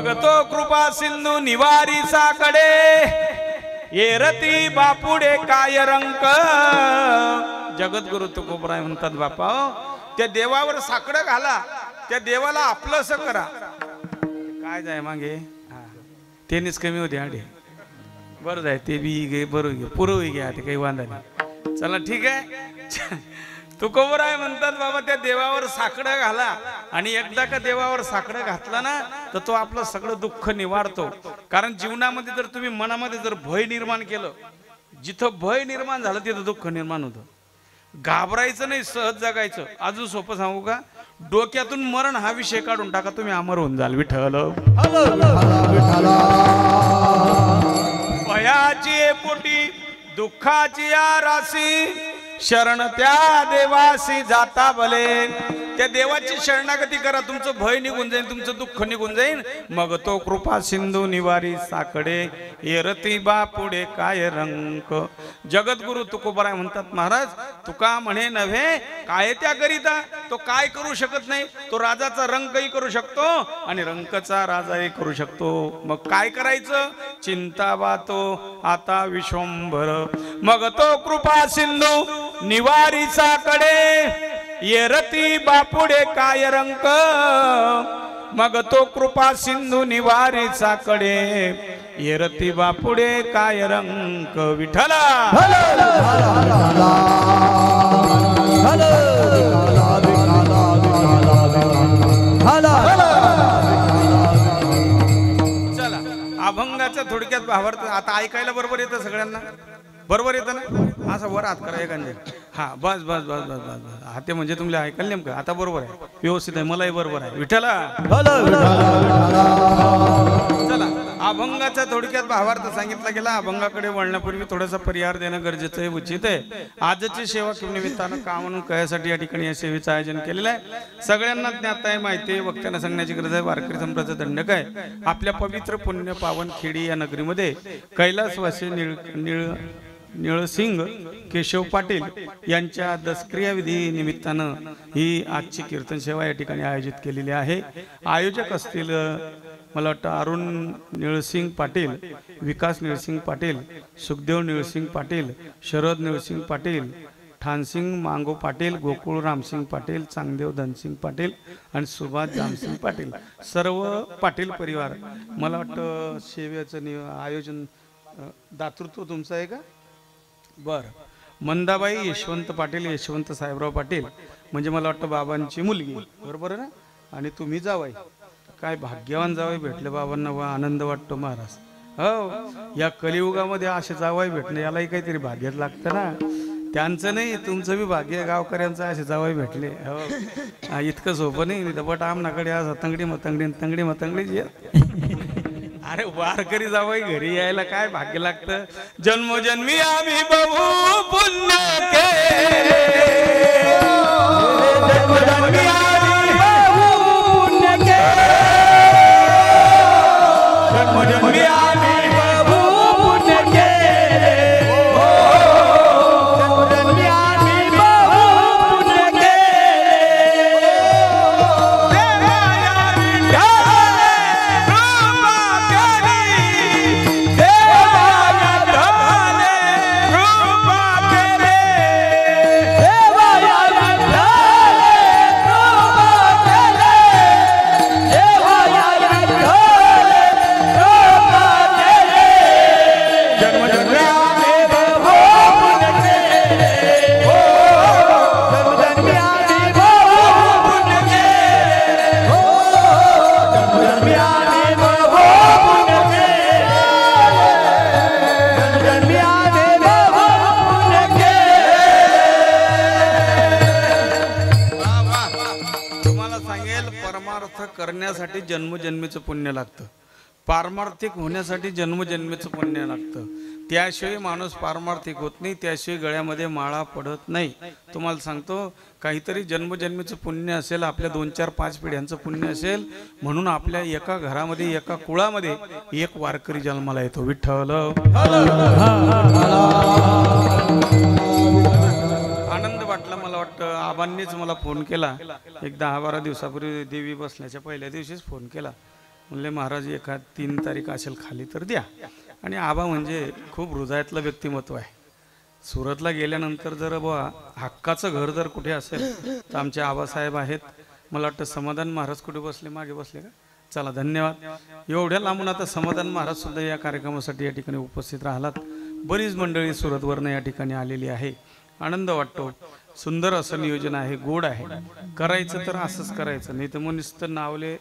मग तो कृपा सिंधू निवारी साकडे येरती बापुडे काय रंक। जगद्गुरु तुकोबराय म्हणतात बापा त्या देवावर साकडं घाला, त्या देवाला आपलंसं करा। काय जाय मागे तेनीच कमी होते आडे बरं जाय ते बी गे बरोबर घे पुरवही घ्या ते काही वांधा नाही। चला ठीक आहे तुकोबराय म्हणतात बाबा त्या देवावर साकडं घाला आणि एकदा का देवावर साकडं घातलं ना तर तो आपलं सगळं दुःख निवारतो। कारण जीवनामध्ये जर तुम्ही मनामध्ये जर भय निर्माण केलं, जिथं भय निर्माण झालं तिथं दुःख निर्माण होतं। घाबरायचं नाही, सहज जगायचं। अजून सोपं सांगू का, डोक्यातून मरण हा विषय काढून टाका, तुम्ही अमर होऊन जाल। विठ्ठल भयाची पोटी दुःखाची राशी शरण त्या देवासी जाता भले। त्या देवाची शरणागती करा, तुमचं भय निघून जाईल, तुमचं दुःख निघून जाईल। मग तो कृपा सिंधू निवारी साकडे येरती बापुडे काय रंक। जगद्गुरु तुकोबराय म्हणतात महाराज तुका म्हणे नव्हे काय त्या करिता, तो काय करू शकत नाही, तो राजाचा रंकही करू शकतो आणि रंकचा राजाही करू शकतो। मग काय करायचं, चिंता वातो आता विश्वंभर। मग तो कृपा सिंधू निवारी साकडे येरती बापुडे काय रंक। मग तो कृपा सिंधू निवारी साकडे येरती बापुडे काय रंक। विठ्ठला चला अभंगाच्या थोडक्यात भावार्थ आता ऐकायला बरोबर येतं सगळ्यांना, बरोबर येतं ना? असं वर हात करा एखाद्या, हा बस बस बस बस बस बस हा ते म्हणजे तुम्हाला ऐकायला नेमकं आता बरोबर आहे, व्यवस्थित आहे, मलाही बरोबर आहे। विठ्ठला चला अभंगाचा थोडक्यात भावार्थ सांगितला गेला। अभंगाकडे वळण्यापूर्वी थोडासा परिहार देणं गरजेचं आहे, उचित आहे। आजची सेवा किंवा निमित्तानं का म्हणून कशासाठी या ठिकाणी या सेवेचं आयोजन केलेलं आहे सगळ्यांना ज्ञात आहे, माहिती आहे, वक्त्यांना सांगण्याची गरज आहे। वारकरी संप्रदायाचा दंडक आहे आपल्या पवित्र पुण्य पावन खेडी या नगरीमध्ये कैलासवासी निळसिंग केशव पाटील यांच्या दसक्रिया विधी निमित्तानं ही आजची कीर्तन सेवा या ठिकाणी आयोजित केलेली आहे। आयोजक असतील मला वाटतं अरुण निळसिंग पाटील, विकास निळसिंग पाटील, सुखदेव निळसिंग पाटील, शरद निळसिंग पाटील, ठाणसिंग मांगो पाटील, गोकुळ रामसिंग पाटील, चांगदेव धनसिंग पाटील आणि सुभाष जामसिंग पाटील, सर्व पाटील परिवार। मला वाटतं सेवेचं आयोजन दातृत्व तुमचं आहे का? बरं मंदाबाई यशवंत पाटील, यशवंत साहेबराव पाटील म्हणजे मला वाटतं बाबांची मुलगी, बरोबर आहे ना? आणि तुम्ही जावाई, काय भाग्यवान जावाई भेटले बाबांना, आनंद वाटतो महाराज। हो या कलियुगामध्ये असे जावाई भेटणे यालाही काहीतरी भाग्यात लागतं ना, त्यांचं नाही तुमचं बी भाग्य, गावकऱ्यांचं असे जावाई भेटले। हो इतकं सोपं नाही, बट आमनाकडे आज तंगडी मतंगडी तंगडी मतंगडी अरे वारकरी जावई घरी यायला काय भाग्य लागतं। जन्मोजन्मी आम्ही बहु पुण्य केले, जन्मोजन्मी आम्ही बहु पुण्य केले, जन्मोजन्मी आम्ही बहु पुण्य केले, जन्मोजन्मी आम्ही बहु पुण्य केले। करण्यासाठी जन्मजन्मीचं पुण्य लागतं, पारमार्थिक होण्यासाठी जन्मजन्मीचं पुण्य लागतं, त्याशिवाय माणूस पारमार्थिक होत नाही, त्याशिवाय गळ्यामध्ये माळा पडत नाही। तुम्हाला सांगतो काहीतरी जन्मजन्मीचं पुण्य असेल, आपल्या 2 4 5 पिढ्यांचं पुण्य असेल, म्हणून आपल्या एका घरामध्ये एका कुळामध्ये एक वारकरी जन्माला येतो। विठ्ठल आनंद वाटला, मला वाटतं आबांनीच मला फोन केला एक 10-12 दिवसापूर्वी, देवी बसण्याच्या पहिल्या दिवशीच फोन केला। म्हणले महाराज एखाद 3 तारीख असेल खाली तर द्या. आणि आबा म्हणजे खूप हृदयातलं व्यक्तिमत्व आहे. सुरतला गेल्यानंतर जर बुवा हक्काचं घर जर कुठे असेल तर आमचे आबासाहेब आहेत. मला वाटतं समाधान महाराज कुठे बसले, मागे बसले का? चला धन्यवाद. एवढ्या लांबून आता समाधान महाराज सुद्धा या कार्यक्रमासाठी या ठिकाणी उपस्थित राहिलात. बरीच मंडळी सुरतवरनं या ठिकाणी आलेली आहे. आनंद वाटतो. सुंदर असं नियोजन आहे, गोड आहे. करायचं तर असंच करायचं, नाही तर मग नुसतं नावले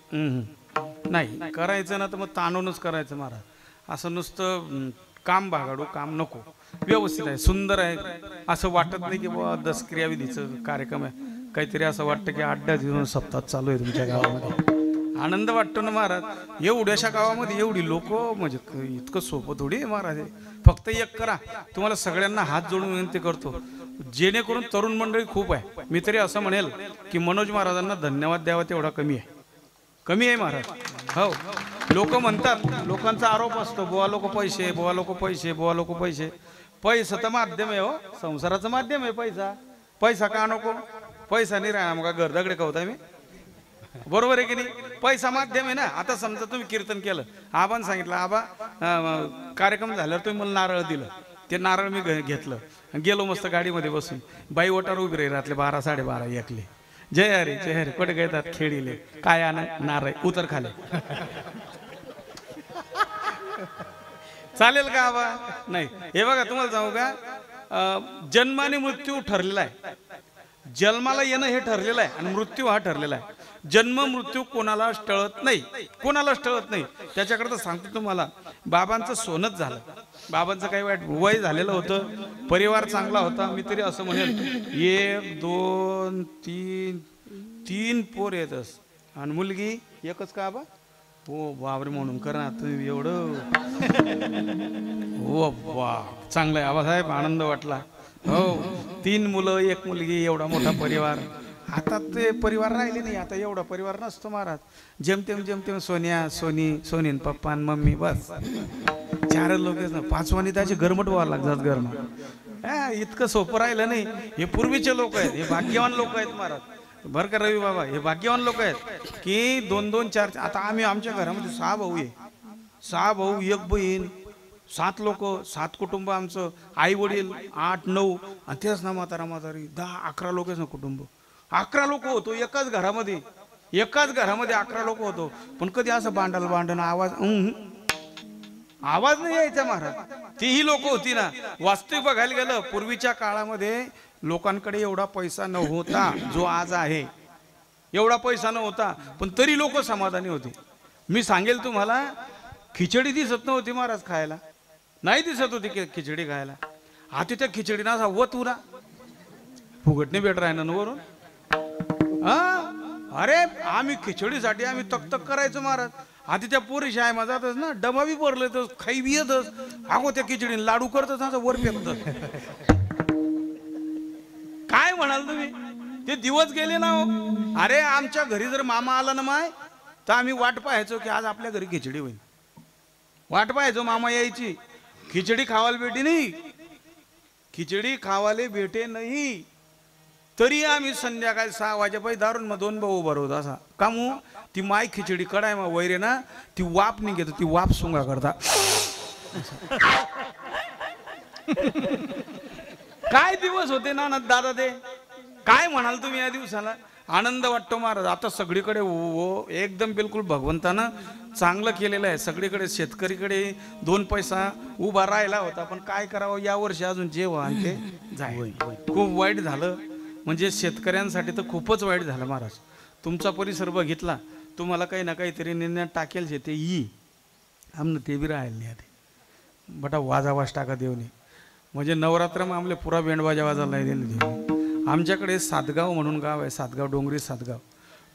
नाही करायचं ना, तर मग ताणूनच करायचं महाराज. असं नुसतं काम भागाडू काम नको. व्यवस्थित आहे, सुंदर आहे. असं वाटत नाही की बाबा दसक्रियाविधीचं कार्यक्रम आहे. काहीतरी असं वाटतं की 8-10 दिवस सप्ताह चालू आहे तुमच्या गावामध्ये. आनंद वाटतो ना महाराज. एवढ्याशा गावामध्ये एवढी लोक, म्हणजे इतकं सोपं थोडी आहे महाराज. फक्त एक करा, तुम्हाला सगळ्यांना हात जोडून विनंती करतो, जेणेकरून तरुण मंडळी खूप आहे. मी तरी असं म्हणेल की मनोज महाराजांना धन्यवाद द्यावा तेवढा कमी आहे. कमी आहे महाराज. हो, लोक म्हणतात, लोकांचा आरोप असतो, बुवा लोक पैसे, बुवा लोक पैसे, बुवा लोक पैसे. पैसा तर माध्यम आहे हो, संसाराचं माध्यम आहे पैसा. पैसा का नको? पैसा नाही राहणार मग घर दगडे कवताय मी, बरोबर आहे की नाही? पैसा माध्यम आहे ना. आता समजा तुम्ही कीर्तन केलं, आबान सांगितलं, आबा कार्यक्रम झाल्यावर तुम्ही मला नारळ दिलं, ते नारळ मी घेतलं, गेलो मस्त गाडीमध्ये बसून. बाई ओटार उभी राही रात्री 12-12:30 एकले. जय हरी जय हरी, कुठे घेतात खेळीले, काय आण नारळ उतर खाले. चालेल का आबा? नाही. हे बघा तुम्हाला सांगू का, जन्म आणि मृत्यू ठरलेला आहे. जन्माला येणं हे ठरलेलं आहे आणि मृत्यू हा ठरलेला आहे. जन्म मृत्यू कोणालाच टळत नाही, कोणालाच टळत नाही. त्याच्याकरता सांगतो तुम्हाला, बाबांचं सोनच झालं. बाबांचं काही वाईट वय झालेलं होतं, परिवार चांगला होता. मी तरी असं म्हणेल 1, 2, 3 पोर येतच आणि मुलगी एकच का आबा? हो बाबरे, म्हणून करा तुम्ही एवढं. हो वा, चांगलं आहे आबासाहेब, आनंद वाटला. हो, 3 मुलं 1 मुलगी, एवढा मोठा परिवार. आता ते परिवार राहिले नाही, आता एवढा परिवार नसतो महाराज. जेमतेम जेमतेम सोनिया, सोनीन पप्पा आणि मम्मी, बस 4 लोक. 5वानी त्याचे गरमट व्हावं लागतात गरमट. इतकं सोपं राहिलं नाही. हे पूर्वीचे लोक आहेत, हे भाग्यवान लोक आहेत महाराज. बरं का रवी बाबा, हे भाग्यवान लोक आहेत की 2-2, 4. आता आम्ही आमच्या घरामध्ये 6 भाऊ आहे, 6 भाऊ 1 बहीण, 7 लोक, 7 कुटुंब. आमचं आई वडील 8-9 आणि तेच ना म्हातारा म्हातारी 10-11 लोक ना कुटुंब. 11 लोक होतो एकाच घरामध्ये, एकाच घरामध्ये 11 लोक होतो. पण कधी असं भांडण आवाज नाही यायचा महाराज. तीही लोक होती ना. वास्तविक बघायला गेलं, पूर्वीच्या काळामध्ये लोकांकडे एवढा पैसा नव्हता जो आज आहे. एवढा पैसा नव्हता, पण तरी लोक समाधानी होते. मी सांगेल तुम्हाला, खिचडी दिसत नव्हती महाराज खायला, नाही दिसत होती खिचडी खायला. आता त्या खिचडीना असा वतुरा फुगटणे भेट राहिना वरून. अरे आम्ही खिचडीसाठी आम्ही तक करायचो महाराज. आधी त्या पोरी शाळेमा जातच ना, डबा बी भरले तर खाई बी येतच. अगो त्या खिचडीने लाडू करतच ना, वर फेकत. काय म्हणाल तुम्ही? ते दिवस गेले ना हो. अरे आमच्या घरी जर मामा आला ना माय, तर आम्ही वाट पाहायचो की आज आपल्या घरी खिचडी होईल. वाट पाहायचो मामा यायची. खिचडी खावायला भेटे नाही, खिचडी खावाले भेटे नाही, तरी आम्ही संध्याकाळी 6 वाजेपर्यंत दारून मग 2 भाऊ उभा होता असा. कामू ती माय खिचडी कडाय मग वैरे ना, ती वाप निघेत, ती वाप सुंगा करता. काय दिवस होते ना दादा ते. काय म्हणाल तुम्ही या दिवसाला? आनंद वाटतो महाराज. आता सगळीकडे एकदम बिलकुल भगवंतानं चांगलं केलेलं आहे. सगळीकडे शेतकरीकडे 2 पैसा उभा राहिला होता, पण काय करावं, या वर्षी अजून जेव्हा आणि ते जाय. खूप वाईट झालं, म्हणजे शेतकऱ्यांसाठी तर खूपच वाईट झालं महाराज. तुमचा परिसर बघितला, तुम्हाला काही ना काहीतरी निर्णय टाकेल जे ते आमनं ते बी राहील नाही. आधी बटा वाजावाज टाका देवने, म्हणजे नवरात्र मग आमले पुरा बेंडबाजा वाजायला नाही दिले देऊ. आमच्याकडे सातगाव म्हणून गाव आहे, सातगाव, डोंगरी सातगाव.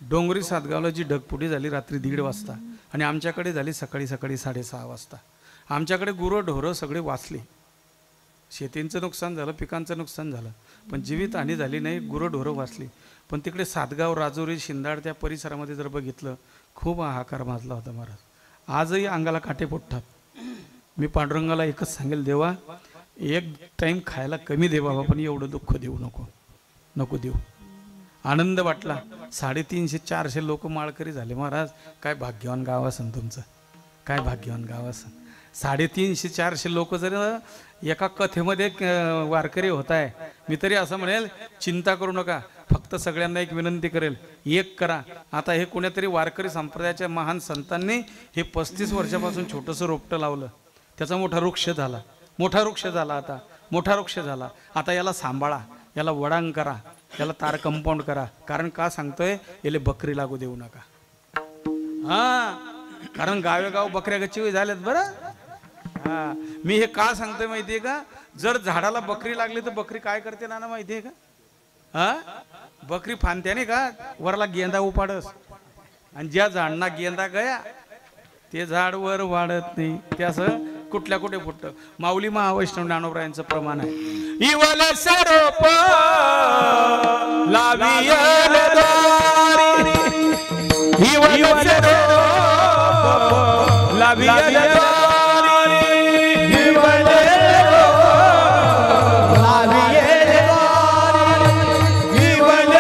डोंगरी सातगावला जी ढगफुटी झाली रात्री 1:30 वाजता, आणि आमच्याकडे झाली सकाळी 6:30 वाजता. आमच्याकडे गुरं ढोरं सगळे वाचले. शेतींचं नुकसान झालं, पिकांचं नुकसान झालं, पण जीवितहानी झाली नाही, गुरं ढोरं वाचली. पण तिकडे सातगाव, राजुरी, शिंदाड त्या परिसरामध्ये जर बघितलं, खूप हाहाकार माजला होता महाराज. आजही अंगाला काटे फुटतात. मी पांडुरंगाला एकच सांगेल, देवा 1 टाईम खायला कमी दे बाबा, पण एवढं दुःख देऊ नको, नको देऊ. आनंद वाटला. 350-400 लोक माळकरी झाले. महाराज काय भाग्यवान गाव असन तुमचं, काय भाग्यवान गाव असन. 350-400 लोक जर एका कथेमध्ये वारकरी होत आहे. मी तरी असं म्हणेल, चिंता करू नका, फक्त सगळ्यांना एक विनंती करेल, एक करा. आता हे कोणीतरी वारकरी संप्रदायाच्या महान संतांनी हे 35 वर्षापासून छोटंसं रोपटं लावलं, त्याचा मोठा वृक्ष झाला, मोठा वृक्ष झाला. आता मोठा वृक्ष झाला, आता याला सांभाळा, याला वडांग करा, याला तार कंपाऊंड करा. कारण का सांगतोय, याला बकरी लागू देऊ नका. हा, कारण गावेगाव बकऱ्या गच्ची झाल्यात बरं. हा, मी हे का सांगतोय माहितीये का, जर झाडाला बकरी लागली तर बकरी काय करते नाना माहितीये का. हा, बकरी फांद्या नाही का वरला गेंदा उपाडस, आणि ज्या झाडना गेंदा गया ते झाड वर वाढत नाही, ते असं कुठल्या कुठे फुटतं. माऊली महावैष्णव ज्ञानोबरायांचं प्रमाण आहे. इवल सरोप लावियल दारी, इवल सरोप लावियल दारी, इवल सरोप लावियल दारी, इवल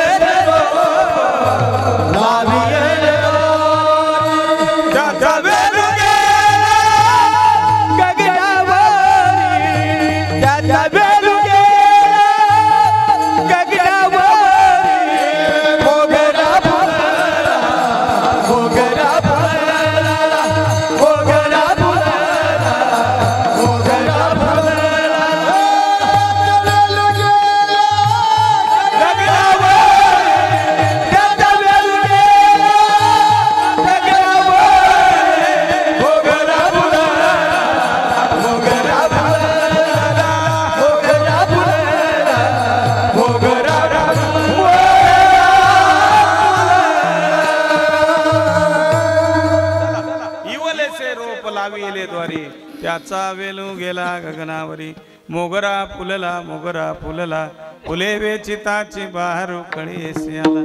सरोप लावियल दारी. त्याचा वेलू गेला गगनावरी, मोगरा फुलला, मोगरा फुलला, फुले वेचिताची बहारू कळीसी आला.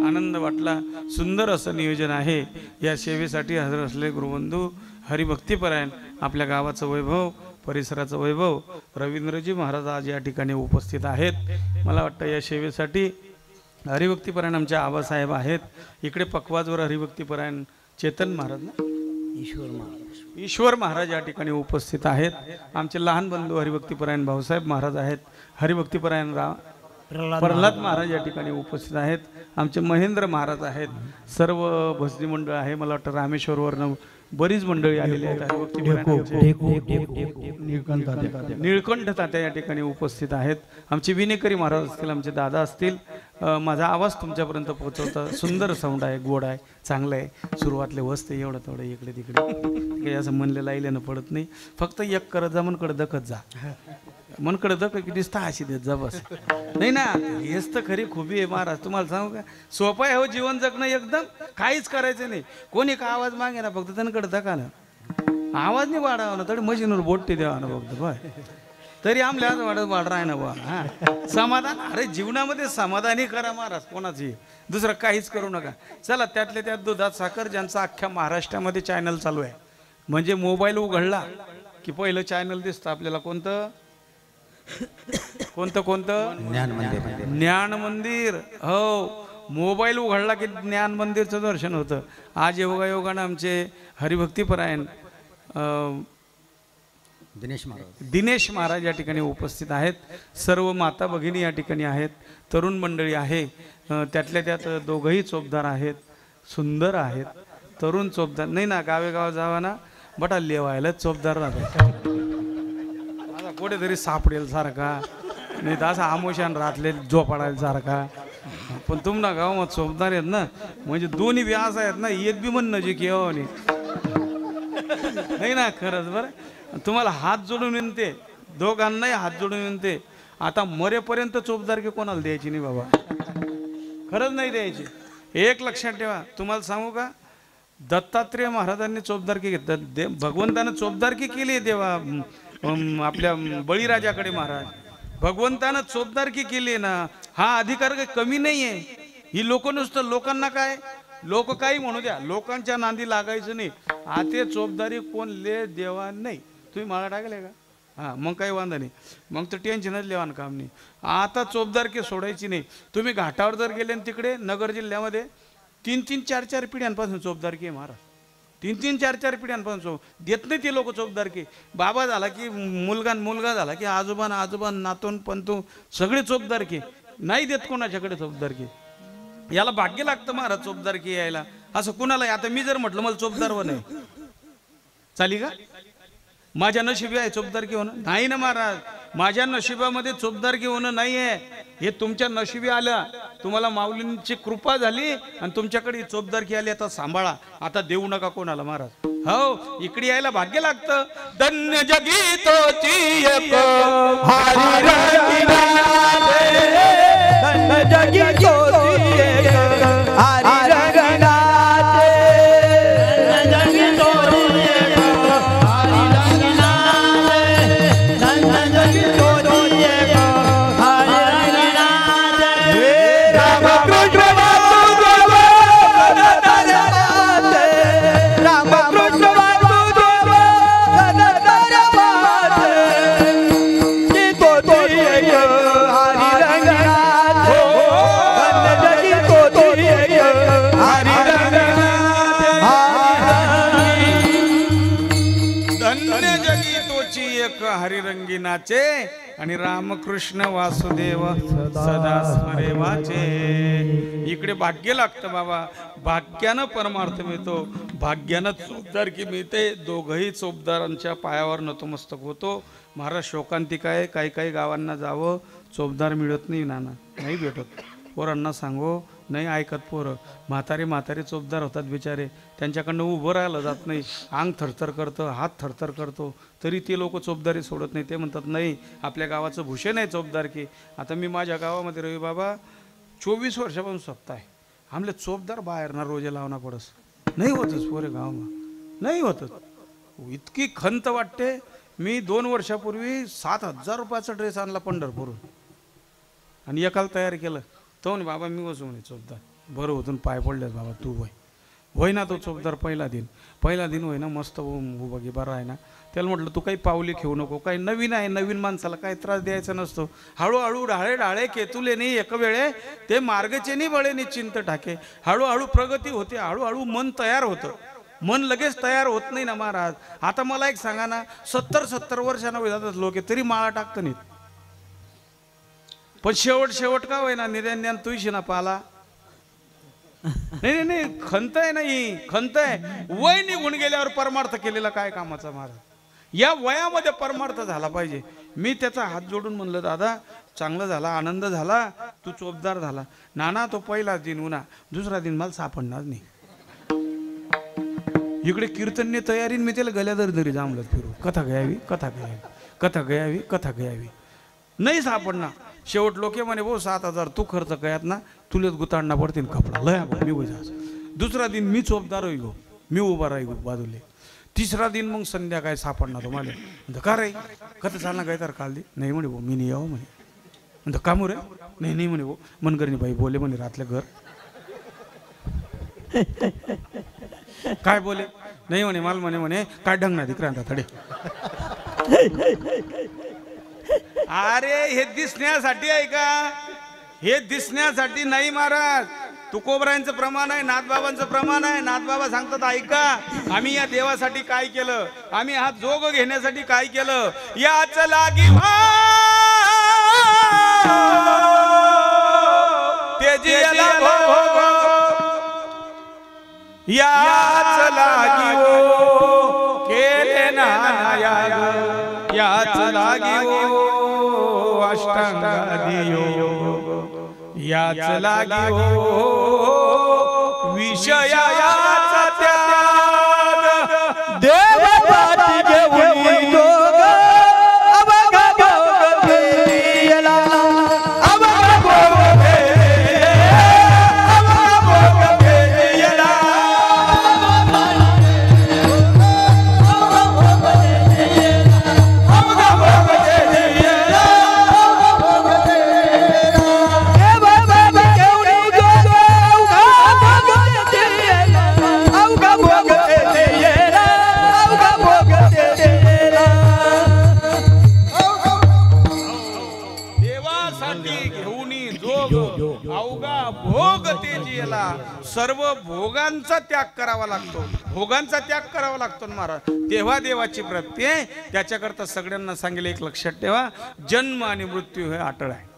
आनंद वाटला. सुंदर असं नियोजन आहे. या सेवेसाठी हजर असले गुरुबंधू हरिभक्तीपरायण, आपल्या गावाचं वैभव, परिसराचं वैभव, रवींद्रजी महाराज आज या ठिकाणी उपस्थित आहेत. मला वाटतं या सेवेसाठी हरिभक्तीपरायण आमचे आबासाहेब आहेत. इकडे पकवाजवर हरिभक्तीपरायण चेतन महाराज ना, ईश्वर महाराज या ठिकाणी उपस्थित आहेत. आमचे लहान बंधू हरिभक्तीपरायण भाऊसाहेब महाराज आहेत. हरिभक्तीपरायण प्रल्हाद महाराज या ठिकाणी उपस्थित आहेत. आमचे महेंद्र महाराज आहेत. सर्व भजनी मंडळ आहे. मला वाटतं रामेश्वरवरनं बरीच मंडळी आलेली आहेत. निळकंठ तात्या या ठिकाणी उपस्थित आहेत. आमचे विनेकरी महाराज असतील, आमचे दादा असतील. माझा आवाज तुमच्यापर्यंत पोहोचवता सुंदर साऊंड आहे, गोड आहे, चांगलं आहे. सुरुवातले वस्ते एवढं थोडं इकडे तिकडे काही असं म्हणलेलं आईल्यानं पडत नाही. फक्त एक करत जा, मनकडे दखत जा, मनकडे दख की दिसता अशी देत जा, बस. नाही ना, हेच तर खरी खुबी आहे महाराज. तुम्हाला सांगू का, सोपं आहे हो जीवन जगणं एकदम. काहीच करायचं नाही. कोणी का आवाज मागे ना, फक्त त्यांकडे दखा ना, आवाज नाही वाढावा ना, तरी मशीनवर बोट द्यावा ना फक्त, बाय तरी आमल्या आज वाढ राह ना बा. हा, समाधान. अरे जीवनामध्ये समाधानी करा महाराज, कोणाची दुसरं काहीच करू नका. चला, त्यातल्या त्यात दुधात साखर, ज्यांचा अख्ख्या महाराष्ट्रामध्ये चॅनल चालू आहे. म्हणजे मोबाईल उघडला की पहिलं चॅनल दिसतं आपल्याला. कोणतं कोणतं कोणतं? ज्ञान मंदिर. हो, मोबाईल उघडला की ज्ञान मंदिरचं दर्शन होतं. आज योगायोगानं आमचे हरिभक्तीपरायण दिनेश महाराज या ठिकाणी उपस्थित आहेत. सर्व माता भगिनी या ठिकाणी आहेत. तरुण मंडळी आहे. त्यातल्या त्यात दोघंही चोपदार आहेत, सुंदर आहेत. तरुण चोपदार नाही ना, गावेगाव जावा ना बटा लेवायला चोपदार राहतो. माझा कुठेतरी सापडेल सारखा, नाही तर असं आमोशान राहतले झोपाडायला सारखा. पण तुमना गावात चोपदार आहेत ना, म्हणजे दोन्ही व्यास आहेत ना, एक बी म्हण नजीक येऊ नाही ना. खरंच बरं, तुम्हाला हात जोडून विनते, दोघांनाही हात जोडून विनते. आता मरेपर्यंत चोपदारकी कोणाला द्यायची नाही बाबा, खरंच नाही द्यायची. एक लक्षात ठेवा. तुम्हाला सांगू का, दत्तात्रेय महाराजांनी चोपदारकी घेतली. भगवंतानं चोपदारकी केली देवा आपल्या बळीराजाकडे. महाराज भगवंतानं चोपदारकी केली ना, हा अधिकार काही कमी नाही आहे. ही लोक नुसतं लोकांना काय, लोक काही म्हणू द्या, लोकांच्या नांदी लागायचं नाही. आते चोपदारी कोण ले देवा नाही. तुम्ही मला टाकले का? हां मग काही वांधा नाही, मग तर टेन्शनच लेवान काम नाही. आता चोपदारकी सोडायची नाही. तुम्ही घाटावर जर गेले ना तिकडे नगर जिल्ह्यामध्ये 3-3, 4-4 पिढ्यांपासून चोपदारकी आहे महाराज. 3-3, 4-4 पिढ्यांपासून देत नाही ते लोक चोपदारकी. बाबा झाला की मुलगा झाला की आजोबा नातून पंतू सगळे चोपदारकी. नाही देत कोणाच्याकडे चोपदारकी. याला भाग्य लागतं महाराज चोपदारकी यायला. असं कुणाला आता मी जर म्हटलं मला चोपदार हो नाही चाली का? माझ्या नशिबी आहे चोपदारकी होणं नाही ना महाराज. माझ्या नशिबामध्ये चोपदारकी होणं नाही आहे. हे तुमच्या नशिबी आलं. तुम्हाला माऊलींची कृपा झाली आणि तुमच्याकडे चोपदारकी आली. आता सांभाळा. आता देऊ नका कोणाला महाराज. हो इकडे यायला भाग्य लागतं. धन्य जगी तोची एक हरी जगी तोची एक हरी हरिरंगी नाचे आणि रामकृष्ण वासुदेव सदा स्मरे वाचे. इकडे भाग्य लागतं बाबा. भाग्यानं परमार्थ मिळतो. भाग्यानं चोपदारकी मिळते. दोघंही चोपदारांच्या पायावर नतमस्तक होतो. महाराज शोकांतिका आहे. काही काही गावांना जावं चोपदार मिळत नाही नाना नाही भेटत. पोरांना सांगो नाही ऐकत पोरं. म्हातारे चोपदार होतात बिचारे. त्यांच्याकडनं उभं राहिलं जात नाही. अंग थरथर करतं, हात थरथर करतो. तरी ते लोक चोपदारी सोडत नाही. ते म्हणतात नाही आपल्या गावाचं भूषण आहे चोपदारकी. आता मी माझ्या गावामध्ये रवी बाबा 24 वर्षापासून सत्ता आहे. आमले चोपदार बाहेर ना रोजे लावणं पडस नाही होतच पोरे गावामध्ये नाही होतच. इतकी खंत वाटते. मी 2 वर्षापूर्वी 7,000 रुपयाचा ड्रेस आणला पंढरपूरून आणि एकाला तयार केलं. तो म्हणे बाबा मी बसू म्हणे चोपदार. बरं होतून पाय पडलेस बाबा तू होय ना. तो चोपदार पहिला दिन होय ना मस्त उभा की बरा आहे ना. त्याला म्हटलं तू काही पावली घेऊ नको. काही नवीन आहे. नवीन माणसाला काही त्रास द्यायचा नसतो. हळूहळू ढाळे केतुले नाही एक वेळे ते मार्गचे नाही बळे निश्चिंत ठाके. हळूहळू प्रगती होते. हळूहळू मन तयार होतं. मन लगेच तयार होत नाही ना महाराज. आता मला एक सांगा ना 70 वर्षांना जातात लोक तरी माळा टाकतं नाहीत. पण शेवट का होय ना निद्यान तुझी ना पाला नाही खंत आहे नाही खंत आहे. वय निघून गेल्यावर परमार्थ केलेला काय कामाचा महाराज. या वयामध्ये परमार्थ झाला पाहिजे. मी त्याचा हात जोडून म्हणलं दादा चांगलं झाला आनंद झाला तू चोपदार झाला. नाना तो पहिला दिन उन्हा दुसरा दिन मला सापडणार नाही. इकडे कीर्तनने तयारीने मी त्याला गल्यादर दरी जांभळत फिरू. कथा गयावी नाही सापडणार. शेवट लोके म्हणे भाऊ 7,000 तू खर्च कयात ना तुलेच गुताडना पडतील कपडा लय मी बुझा. दुसरा दिन मी चोपदार होई गो मी उभा राही गो बाजूले. तिसरा दिन मग संध्याकाळी सापडणार तुम्हाला का रे कथा चालना काय तर काल दे नाही म्हणे भाऊ मी नाही यावं म्हणे. कामू रे नाही म्हणे भाऊ मनगरणी बाई बोले म्हणे रातल्या घर काय बोले नाही म्हणे मला म्हणे काय ढंगना दिकरांता थडे. अरे हे दिसण्यासाठी आहे का? हे दिसण्यासाठी नाही महाराज. तुकोबरायांचं प्रमाण आहे. नाथबाबांचं प्रमाण आहे. नाथबाबा सांगतात ऐका आम्ही या देवासाठी काय केलं. आम्ही हा जोग घेण्यासाठी काय केलं. याच लागी याच लागी केले ना याच लागी अष्टांगादियो याच लागी विषयाचा त्याग देवपाती घेऊन दोघ अवघा भोग भेटला अवघा भोग भेटला सर्व भोगांचा त्याग करावा लागतो, भोगांचा त्याग करावा लागतो ना महाराज, तेव्हा देवाची प्राप्ती आहे. त्याच्याकरता सगळ्यांना सांगेल एक लक्षात ठेवा, जन्म आणि मृत्यू हे अटळ आहे.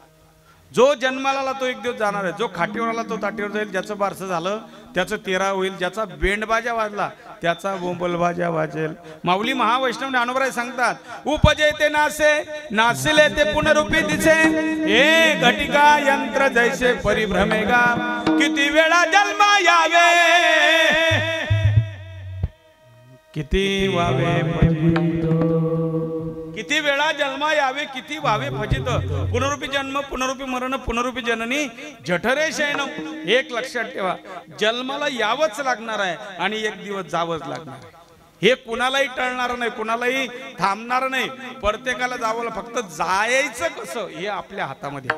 जो जन्माला आला तो एक दिवस जाणार आहे, जो खाटीवर आला तो ताटीवर जाईल. ज्याचं बारसं झालं त्याचं 13 होईल, ज्याचा बेंडबाजा वाजला त्याचा बोंबलबाजा वाजेल. माऊली महावैष्णव ज्ञानोबराय सांगतात, उपजे ते नासे नासिले ते पुनरुपी दिसे, हे घटिका यंत्र जैसे परिभ्रमेगा, किती वेळा जन्म यावे किती वावे फजित, किती वेळा जन्म यावे किती व्हावे फजित, पुनरुपी जन्म पुनरुपी मरण पुनरुपी जननी जठरे शयन. एक लक्षात ठेवा, जन्माला यावंच लागणार आहे आणि एक दिवस जावंच लागणार आहे. हे कुणालाही टळणार नाही, कुणालाही थांबणार नाही, प्रत्येकाला जावं. फक्त जायचं कसं हे आपल्या हातामध्ये.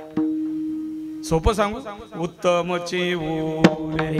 सोपं सांगू, उत्तमची उरे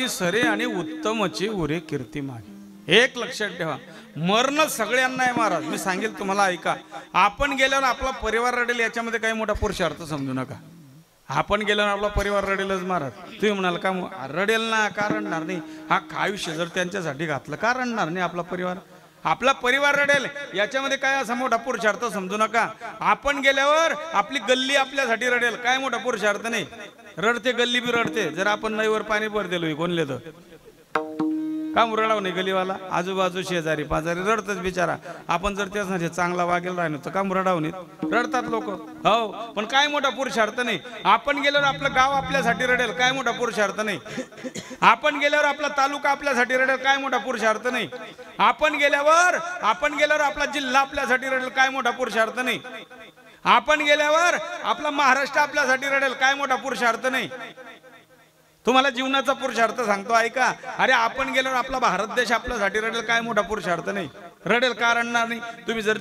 सरे आणि उत्तमची उरे कीर्ती मागे. एक लक्षात ठेवा, मरण सगळ्यांना आहे महाराज. मी सांगेल तुम्हाला, ऐका. आपण गेल्यावर आपला परिवार रडेल याच्यामध्ये काही मोठा पुरुषार्थ समजू नका. आपण गेल्यावर आपला परिवार रडेलच महाराज. तुम्ही म्हणाल का रडेल ना, का रडणार नाही? हा आयुष्य जर त्यांच्यासाठी घातलं का रडणार नाही? आपला परिवार रडेल याच्यामध्ये काय असा मोठा पुरुषार्थ समजू नका. आपण गेल्यावर आपली गल्ली आपल्यासाठी रडेल, काय मोठा पुरुषार्थ नाही. रडते गल्ली बी रडते. जर आपण नईवर पाणी भर दिलो कोणले तर काम रडाव नाही गल्लीवाला, आजूबाजू शेजारी पाजारी रडतच बिचारा. आपण जर त्यासाठी चांगला वागेल राहिलो तर काम रडाव नाही, रडतात लोक. हो, पण काय मोठा पुरुषार्थ नाही. आपण गेल्यावर आपलं गाव आपल्यासाठी रडेल, काय मोठा पुरुषार्थ नाही. आपण गेल्यावर आपला तालुका आपल्यासाठी रडेल, काय मोठा पुरुषार्थ नाही. आपण गेल्यावर आपला जिल्हा आपल्यासाठी रडेल, काय मोठा पुरुषार्थ नाही. आपण गेल्यावर आपला महाराष्ट्र आपल्यासाठी रडेल, काय मोठा पुरुषार्थ नाही. तुम्हाला जीवनाचा पुरुषार्थ सांगतो, ऐका. अरे आपण गेल्यावर आपला भारत देश आपल्यासाठी रडेल, काय मोठा पुरुषार्थ नाही. रडेल का रडणार नाही? तुम्ही जर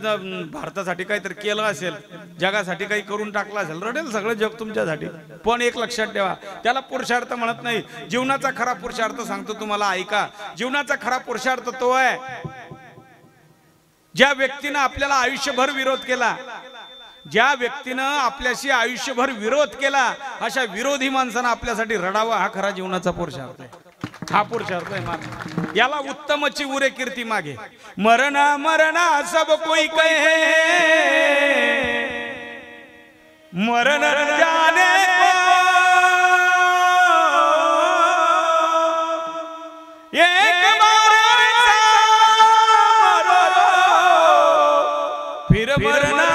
भारतासाठी काहीतरी केलं असेल, जगासाठी काही करून टाकलं असेल, रडेल सगळं जग तुमच्यासाठी. पण एक लक्षात ठेवा, त्याला पुरुषार्थ म्हणत नाही. जीवनाचा खरा पुरुषार्थ सांगतो तुम्हाला, ऐका. जीवनाचा खरा पुरुषार्थ तो आहे, ज्या व्यक्तीनं आपल्याला आयुष्यभर विरोध केला, ज्या व्यक्तीनं आपल्याशी आयुष्यभर विरोध केला, अशा विरोधी माणसानं आपल्यासाठी रडावा. हा खरा जीवनाचा पुरुषार्थ आहे. हा पुरुषार्थ आहे. याला उत्तमची उरे कीर्ती मागे. मरना मरना सब कोई कहे, मरण जाने एक बार फिर मरना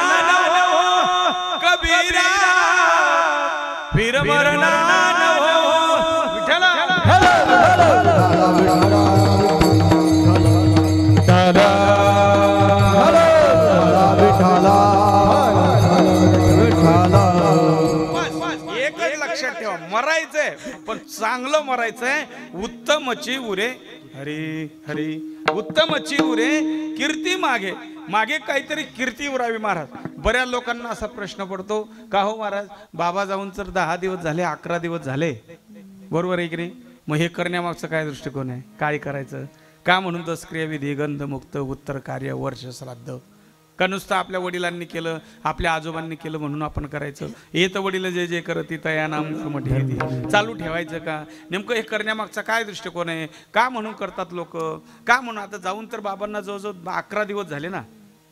फिर मरना न हो. विठ्ठला एकच लक्षात ठेवा, मरायचंय पण चांगलं मरायचंय. उत्तमची उरे हरी हरी, उत्तमची उरे कीर्ती मागे. मागे काहीतरी कीर्ती उरावी महाराज. बऱ्याच लोकांना असा प्रश्न पडतो, का हो महाराज, बाबा जाऊन तर 10 दिवस झाले, 11 दिवस झाले, बरोबर आहे की नाही? मग हे करण्यामागचं काय दृष्टिकोन आहे? काय करायचं? का म्हणून दशक्रियाविधी, गंधमुक्त, उत्तर कार्य, वर्ष श्राद्ध? का नुसतं आपल्या वडिलांनी केलं, आपल्या आजोबांनी केलं म्हणून आपण करायचं? हे तर वडील जे जे करत तया नाम कर्म चालू ठेवायचं का? नेमकं हे करण्यामागचा काय दृष्टिकोन आहे? का म्हणून करतात लोक? का म्हणून? आता जाऊन तर बाबांना जवळजवळ 11 दिवस झाले ना,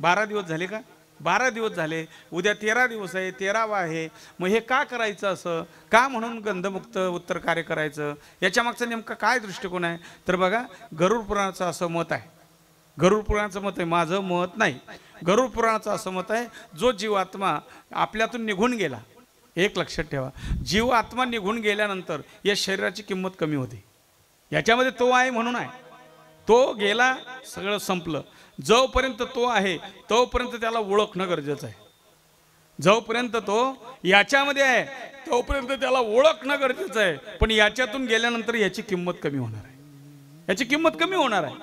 12 दिवस झाले का? 12 दिवस झाले. उद्या 13 दिवस आहे, 13वा आहे. मग हे का करायचं असं? का म्हणून गंधमुक्त उत्तर कार्य करायचं? याच्या मागचं नेमकं काय दृष्टिकोन आहे? तर बघा, गरुड पुराणाचं असं मत आहे. गरुड पुराणाचं मत आहे, माझं मत नाही. गरुड पुराणाचं असं मत आहे, जो जीवात्मा आपल्यातून निघून गेला, एक लक्षात ठेवा, जीव आत्मा निघून गेल्यानंतर या शरीराची किंमत कमी होते. याच्यामध्ये तो आहे म्हणून आहे, तो गेला सगळं संपलं. जोपर्यंत तो आहे तोपर्यंत त्याला ओळखणं गरजेचं आहे. जोपर्यंत तो याच्यामध्ये आहे तोपर्यंत त्याला ओळखणं गरजेचं आहे. पण याच्यातून गेल्यानंतर याची किंमत कमी होणार आहे, याची किंमत कमी होणार आहे.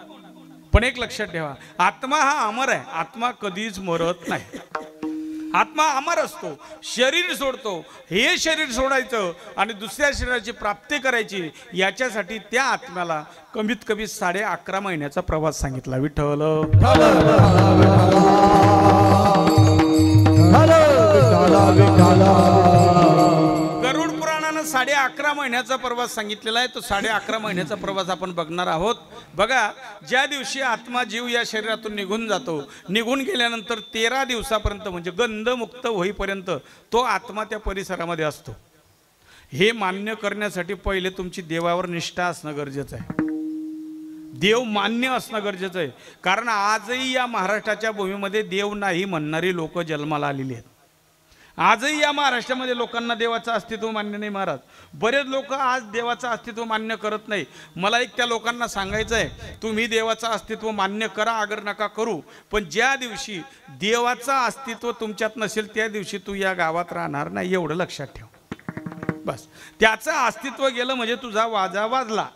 पण एक लक्षात ठेवा, आत्मा हा अमर आहे, आत्मा कधीच मरत नाही. आत्मा अमर असतो. शरीर सोडतो, हे शरीर सोडायचं आणि दुसऱ्या शरीराची प्राप्ती करायची, याच्यासाठी त्या आत्म्याला कमीत कमी 11.5 महिन्याचा प्रवास सांगितला. विठ्ठल गरुड पुराणानं 11.5 महिन्याचा प्रवास सांगितलेला आहे. तो 11.5 महिन्याचा प्रवास आपण बघणार आहोत. बघा, ज्या दिवशी आत्मा जीव या शरीरातून निघून जातो, निघून गेल्यानंतर 13 दिवसापर्यंत म्हणजे गंधमुक्त होईपर्यंत तो आत्मा त्या परिसरामध्ये असतो. हे मान्य करण्यासाठी पहिले तुमची देवावर निष्ठा असणं गरजेचं आहे. देव मान्य असणं गरजेचं आहे. कारण आजही या महाराष्ट्राच्या भूमीमध्ये देव नाही म्हणणारी लोक जन्माला आलेली आहेत. आजही या महाराष्ट्रामध्ये लोकांना देवाचं अस्तित्व मान्य नाही. महाराज, बरेच लोक आज देवाचं अस्तित्व मान्य करत नाही. मला एक त्या लोकांना सांगायचं आहे, तुम्ही देवाचं अस्तित्व मान्य करा, अगर नका करू, पण ज्या दिवशी देवाचं अस्तित्व तुमच्यात नसेल त्या दिवशी तू या गावात राहणार नाही, एवढं लक्षात ठेव. बस, त्याचं अस्तित्व गेलं म्हणजे तुझा वाजा वाजला.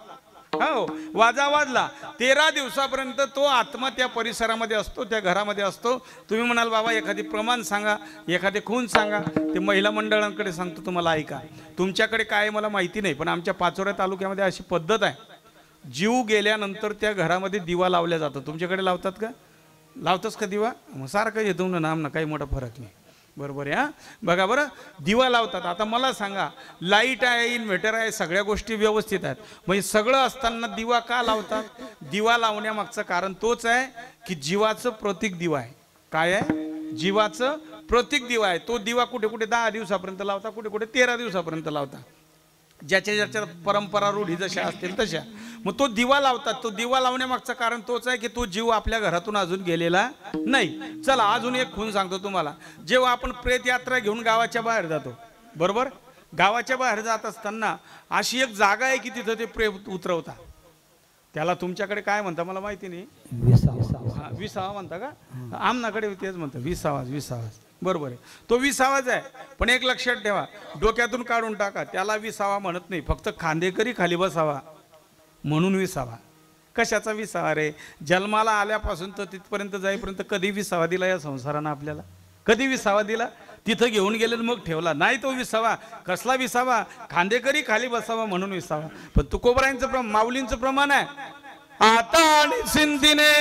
हो, वाजा वाजला. 13 दिवसापर्यंत तो आत्मा त्या परिसरामध्ये असतो, त्या घरामध्ये असतो. तुम्ही म्हणाल बाबा एखादी प्रमाण सांगा, एखादे खून सांगा. ते महिला मंडळांकडे सांगतो, तुम्हाला ऐका. तुमच्याकडे काय मला माहिती नाही, पण आमच्या पाचोरा तालुक्यामध्ये अशी पद्धत आहे, जीव गेल्यानंतर त्या घरामध्ये दिवा लावल्या जातो. तुमच्याकडे लावतात का? लावतच का दिवा? मग सारखं येतो ना, नाम ना, काही मोठा फरक नाही. बरोबर आहे. हा, बघा बरं, दिवा लावतात. आता मला सांगा, लाईट आहे, इन्व्हर्टर आहे, सगळ्या गोष्टी व्यवस्थित आहेत, म्हणजे सगळं असताना दिवा का लावतात? दिवा लावण्यामागचं कारण तोच आहे की जीवाचं प्रतीक दिवा आहे. काय आहे? जीवाचं प्रतीक दिवा आहे. तो दिवा कुठे कुठे 10 दिवसापर्यंत लावता, कुठे कुठे 13 दिवसापर्यंत लावता, ज्याच्या ज्याच्या परंपरा रूढी जशा असतील तशा. मग तो दिवा लावतात. तो दिवा लावण्यामागचं कारण तोच आहे की तो जीव आपल्या घरातून अजून गेलेला नाही. चला, अजून एक खून सांगतो तुम्हाला. जेव्हा आपण प्रेत यात्रा घेऊन गावाच्या बाहेर जातो, बरोबर, गावाच्या बाहेर जात असताना अशी एक जागा आहे की तिथं ते प्रेत उतरवता. त्याला तुमच्याकडे काय म्हणता मला माहिती नाही. विसावा म्हणता का? आमनाकडे तेच म्हणतात, विसावा. बरोबर आहे, तो विसावाच आहे. पण एक लक्षात ठेवा, डोक्यातून काढून टाका, त्याला विसावा म्हणत नाही. फक्त खांदेकरी खाली बसावा म्हणून विसावा. कशाचा विसावा रे? जन्माला आल्यापासून तर तिथपर्यंत जाईपर्यंत कधी विसावा दिला या संसारानं आपल्याला? कधी विसावा दिला? तिथं घेऊन गेले मग ठेवला नाही. तो विसावा कसला विसावा? खांदेकरी खाली बसावा म्हणून विसावा. पण तुकोबरायांचं माऊलींचं प्रमाण आहे, आता आणि सिंधीने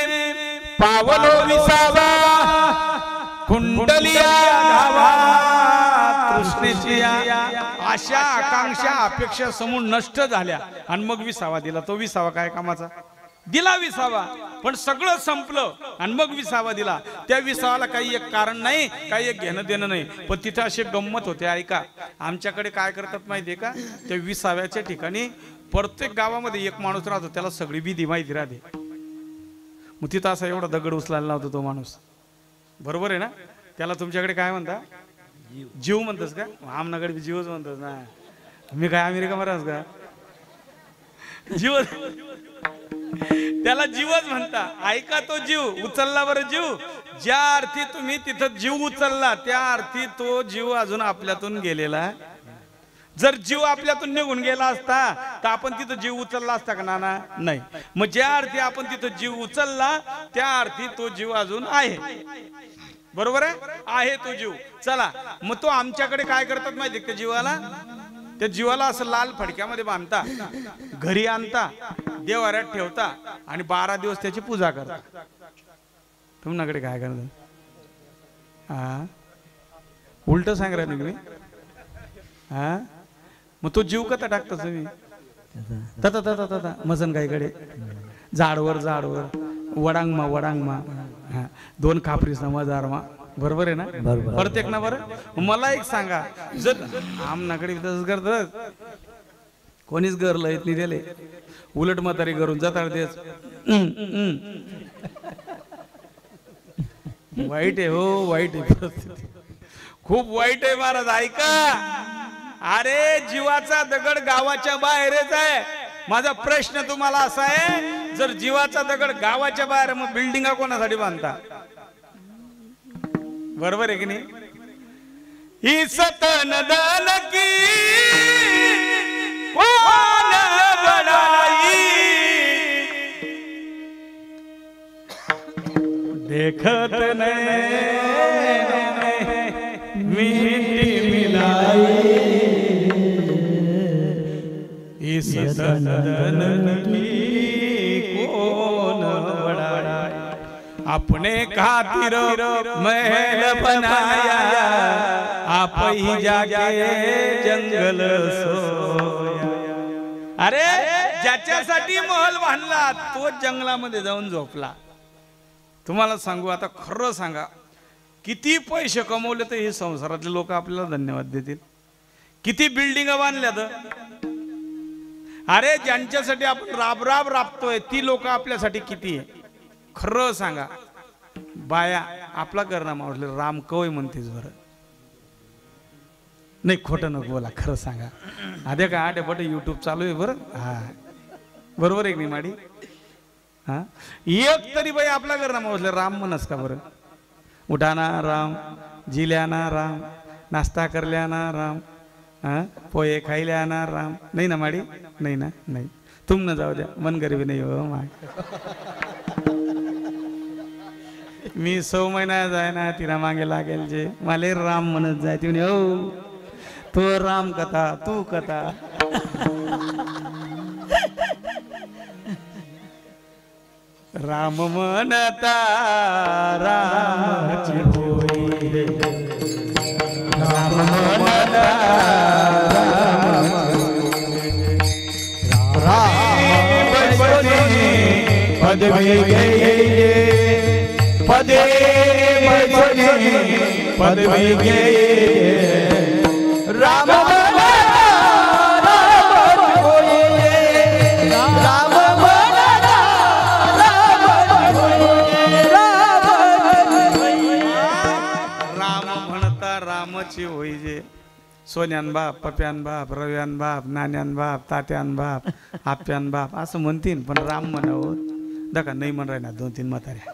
पावलो विसावा, कुंडलिया घावा तृष्णेची आशा आकांक्षा अपेक्षा समूळ नष्ट झाल्या आणि मग विसावा दिला. तो विसावा काय कामाचा? दिला विसावा, पण सगळं संपलं आणि मग विसावा दिला. त्या विसावाला काही एक कारण नाही, काही एक घेणं देणं नाही. पण तिथं अशी गंमत होते. ऐका, आमच्याकडे काय करतात माहितीये का? त्या विसाव्याच्या ठिकाणी प्रत्येक गावामध्ये एक माणूस राहतो, त्याला सगळी विधी माहिती राहते. मग तिथं असा एवढा दगड उचलायला लावतो तो माणूस. बरोबर आहे ना? त्याला तुमच्याकडे काय म्हणता? जीव म्हणतस का? आमनाकडे जीवच म्हणतस ना. मी काय अमेरिका महाराज का? जीव, त्याला जीवच म्हणता. ऐका, तो जीव उचलला बरं. जीव ज्या अर्थी तुम्ही तिथं जीव उचलला त्या अर्थी तो जीव अजून आपल्यातून गेलेला. जर जीव आपल्यातून निघून गेला असता तर आपण तिथं जीव उचलला असता का? नाना नाही. मग ज्या अर्थी आपण तिथं जीव उचलला त्या अर्थी तो जीव अजून आहे. बरोबर आहे तो जीव. चला, मग तो आमच्याकडे काय करतात माहिती त्या जीवाला? त्या जीवाला असं लाल फडक्यामध्ये बांधता, घरी आणता, देवाऱ्यात ठेवता आणि 12 दिवस त्याची पूजा करता. तुमच्याकडे काय करतात? हा, उलट सांग रा तुम्ही. हा, मग तो जीव कसा टाकता तुम्ही? तता मसन गाईकडे झाडवर वडांगमा 2 खापरी समाजारमा. बरोबर आहे ना? प्रत्येक ना. बरं, मला एक सांगा, जर आमनाकडे तसंच करतात, कोणीच गरलं येत नाही दिले, उलट म्हातारी करून जातात तेच. वाईट आहे हो, वाईट आहे, खूप वाईट आहे महाराज. ऐका, अरे जीवाचा दगड गावाच्या बाहेरच आहे. माझा प्रश्न तुम्हाला असा आहे, जर जीवाचा दगड गावाच्या बाहेर, मग बिल्डिंगा कोणासाठी बांधता? बरोबर आहे की नाही? ही सतन दन की कोण बड़ाई, देखत मिट्टी मिलाई, इस सदन की कौन बड़ाई, अपने खातिर महल बनाया, आप ही जाके जंगल सोया. अरे ज्याच्यासाठी महल बांधला तो जंगलामध्ये जाऊन झोपला. तुम्हाला सांगू, आता खरं सांगा, किती पैसे कमवले तर हे संसारातले लोक आपल्याला धन्यवाद देतील? किती बिल्डिंग बांधल्यात? अरे ज्यांच्यासाठी आपण राब राब राबतोय ती लोक आपल्यासाठी किती आहे? खरं सांगा बाया, आपला करणं मावले राम कवय म्हणतेस बरं? नाही खोटं नको बोला, खरं सांगा. आधे का आठे पटे युट्यूब चालू आहे बरं. हा बरोबर आहे की नाही माडी? हा एक तरी बाई आपला करणं मावले राम म्हणस का बरं? उठाना राम, जिल्याना राम, नाश्ता करल्याना राम, पोहे खायल्याना राम. नाही ना माडी? नाही ना? नाही. तुम न जाऊ द्या, मन गरीबी नाही हो माय. मी 6 महिना जाय ना तिला मागे लागेल जे मला राम म्हणत जाय. ती म्हणे हो तो राम कथा, तू कथा. राम म्हणता रामाची होई, राम म्हणता राम पदवी घे, पदे पदवी घे, राम होई जे. सोन्यान बाप, पप्यान बाप, रव्यान बाप, नान्यान बाप, तात्यान बाप, आप्यान बाप असं म्हणतील, पण राम म्हणावं दका नाही म्हण राही ना 2-3 म्हाताऱ्या.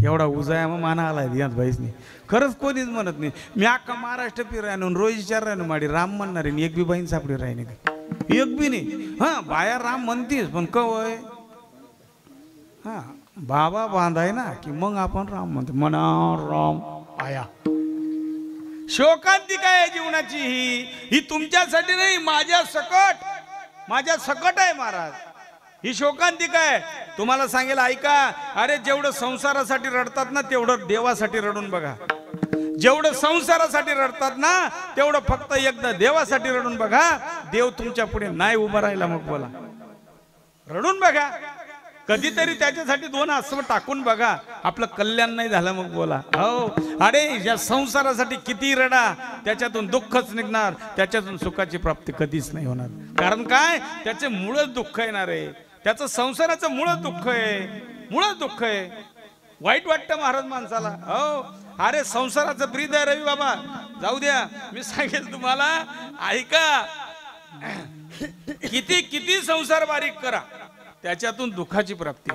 एवढा उजाया मग माना आलाय दियात भाईसनी. खरंच कोणीच म्हणत नाही. मी अख्खा महाराष्ट्र फिरायनो रोज विचार राहिनो माडी राम म्हणणार आहे, एक बी बाईन सापडी राही नाही, एक बी नाही. हा बाया राम म्हणतीस, पण कवय हा बाबा बांधाय ना की मग आपण राम म्हणतो. म्हणा राम आया. शोकांतिका आहे जीवनाची ही तुमच्यासाठी नाही, माझ्या सकट आहे महाराज. ही शोकांतिका आहे. तुम्हाला सांगेल ऐका, अरे जेवढं संसारासाठी रडतात ना तेवढं देवासाठी रडून बघा. जेवढं संसारासाठी रडतात ना तेवढं फक्त एकदा देवासाठी रडून बघा. देव तुमच्या पुढे नाही उभा राहिला मग बोला. रडून बघा, कधीतरी त्याच्यासाठी 2 आसव टाकून बघा, आपलं कल्याण नाही झालं मग बोला. हो अरे या संसारासाठी किती रडा, त्याच्यातून दुःखच निघणार, त्याच्यातून सुखाची प्राप्ती कधीच नाही होणार. कारण काय, त्याचे मूळच दुःख येणार आहे. त्याचं संसाराचं मूळच दुःख आहे. वाईट वाटतं महाराज माणसाला. हो अरे संसाराचं ब्रीद आहे रवी बाबा, जाऊ द्या. मी सांगेल तुम्हाला ऐका, किती संसार बारीक करा त्याच्यातून दुःखाची प्राप्ती.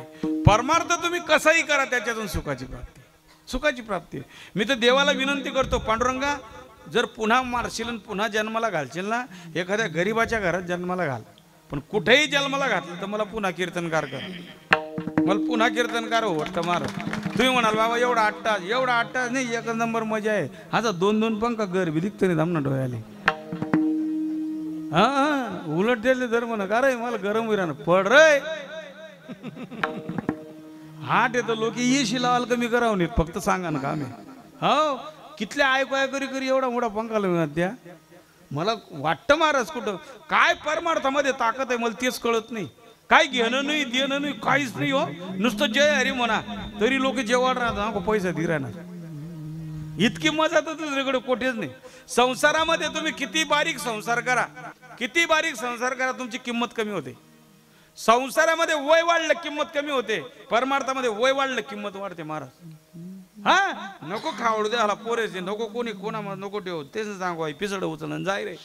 परमार्थ तुम्ही कसाही करा त्याच्यातून सुखाची प्राप्ती. मी तर देवाला विनंती करतो, पांडुरंगा जर पुन्हा मारशील पुन्हा जन्माला घालशील ना, एखाद्या गरीबाच्या घरात जन्माला घाल, पण कुठेही जन्माला घातलं तर मला पुन्हा कीर्तनकार कर. मला पुन्हा कीर्तनकार वाटतं मार. तुम्ही म्हणाल बाबा एवढा 8 तास नाही, 1 नंबर मजा आहे. आता 2-2 पंखा घर बी दिखत नाही धामना डोळ्याले. हा उलट दिले तर म्हणा का रे मला गरम विरान पड रे. हाट येतो लोक येशी लावाल कमी करावं नाही, फक्त सांगा ना का आम्ही. हो कितल्या ऐकू करी एवढा मोठा पंखा लावून द्या. मला वाटतं महाराज कुठं काय परमार्थामध्ये ताकद आहे मला तेच कळत नाही. काय घेणं नाही देणं नाही काहीच नाही. हो नुसतं जय हरी म्हणा तरी लोक जेवण राहतात पैसा दि राहणार. इतकी मजा तर दुसरीकडे कुठेच नाही. संसारामध्ये तुम्ही किती बारीक संसार करा तुमची किंमत कमी होते. संसारामध्ये वय वाढलं किंमत कमी होते, परमार्थामध्ये वय वाढलं किंमत वाढते महाराज. हा नको खावडू द्याला पोरेचे नको कोणी कोणा नको ठेव तेच सांगू पिसड उचलून जाय रे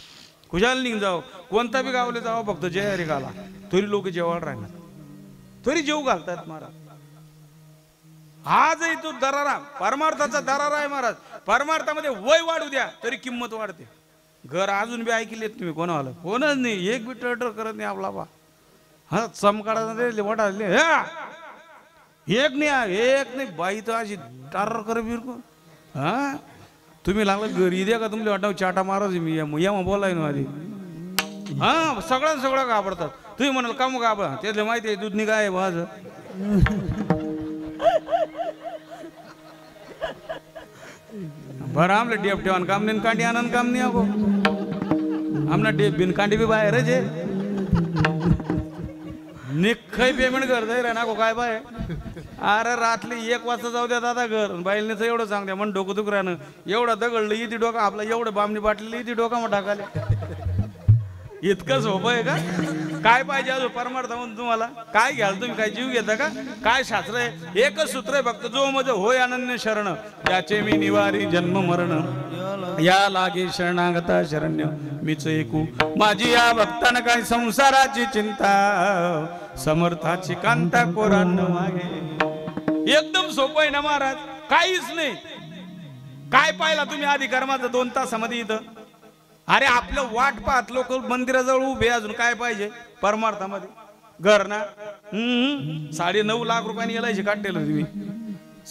खुशाल निघ जाऊ कोणता बी गावले जावं फक्त जय रे घाला तरी लोक जेवायला राहणार तरी जेव घालतात महाराज आजही तो दरारा परमार्थाचा दरारा आहे महाराज परमार्थामध्ये वय वाढू द्या तरी किंमत वाढते घर अजून बी ऐकलेत तुम्ही कोणाला कोणच नाही एक बी टर्टर करत नाही आपला बा हा चमकाडा वाटाले एक नाही बाई तर अशी टार कर बिरको हा तुम्ही लागलं घरी द्या का तुमच्या वाटाव चाटा महाराज मी या बोलाय ना आधी हा सगळं घाबरतात तुम्ही म्हणाल का मग घाबरा त्यातले माहिती आहे दूध निघाय माझ बरं आमला डेप ठेवान काम नाही कांडी आनंद काम नाही अगो आमना डेप बिन कांडी बी बाहेर जे निखय पेमेंट करताय रे ना गो काय बाय अरे रात्री 1 वाजता जाऊ द्या दादा घर बाईलनेच एवढं सांग द्या म्हण डोकं दुख राहणं एवढं दगडलं इथे डोका आपला एवढं बामणी बाटली इथे डोका मग टाकाले इतकं सोपं आहे का काय पाहिजे अजून परमार्थ म्हणून तुम्हाला काय घ्याल तुम्ही काय जीव घेता का काय शास्त्र आहे एकच सूत्र आहे फक्त जो मज होय अनन्य शरण त्याचे मी निवारी जन्म मरण या लागे शरणागता शरण्य मीच ऐकू माझी या भक्तानं काय संसाराची चिंता समर्थाची कांता कोरान मागे एकदम सोपं आहे ना महाराज काहीच नाही काय पाहिला तुम्ही आधी कर्माचं 2 तासामध्ये इथं अरे आपलं वाट पाहत लोक मंदिराजवळ उभे अजून काय पाहिजे परमार्थामध्ये घर ना 9.5 लाख रुपयांनी LIC काढलेलं तुम्ही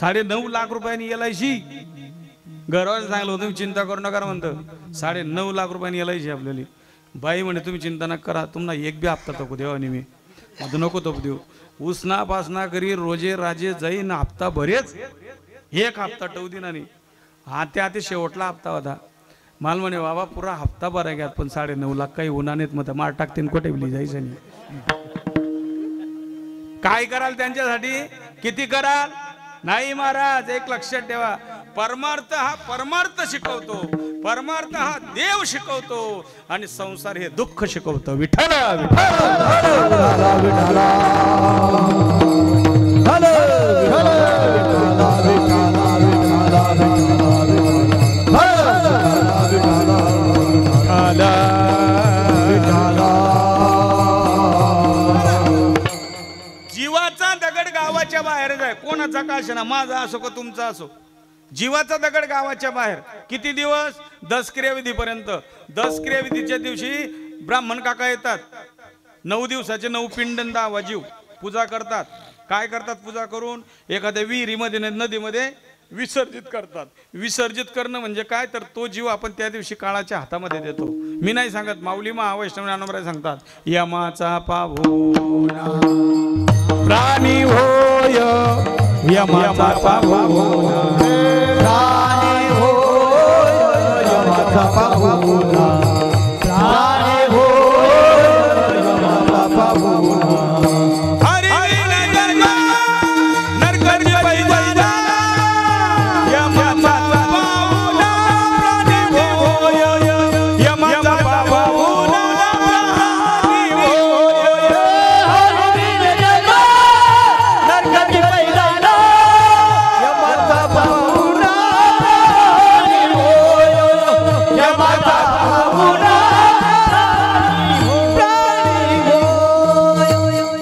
9.5 लाख रुपयांनी LIC घरवाले सांगलं तुम्ही चिंता करू नका म्हणतं 9.5 लाख रुपयांनी LIC आपल्याला बाई म्हणे तुम्ही चिंता नका करा तुम्हाला एक बी हप्ता तकू देवा मी आता नको तपू देऊ उसना पासना करी रोजे राजे जाईन हप्ता बरेच एक हप्ता टवू दिना नाही हा त्या शेवटला हप्ता होता माल म्हणे बाबा पुरा हप्ता भरा घ्या पण 9.5 लाख काही होणार नाहीत मग मार टाकतील कोठे बिली जायचं नाही काय कराल त्यांच्यासाठी किती कराल नाही महाराज एक लक्षात ठेवा परमार्थ हा परमार्थ शिकवतो परमार्थ हा देव शिकवतो आणि संसार हे दुःख शिकवतो विठ्ठल जीवाचा दगड गावाच्या बाहेर जाय कोणाचा का ना माझा असो का तुमचा असो जीवाचा दगड गावाच्या बाहेर किती दिवस 10 क्रियाविधीपर्यंत 10 क्रियाविधीच्या दिवशी ब्राह्मण काका येतात 9 दिवसाचे 9 पिंड दावा जीव पूजा करतात काय करतात पूजा करून एखाद्या विहिरीमध्ये नदीमध्ये विसर्जित करतात विसर्जित करणं म्हणजे काय तर तो जीव आपण त्या दिवशी काळाच्या हातामध्ये देतो मी नाही सांगत माऊली महावैष्णव ज्ञानोबराय सांगतात यमाचा पाहुणा प्राणी होय यमाचा पाहुणा प्राणी होय यमाचा पाहुणा प्राणी होय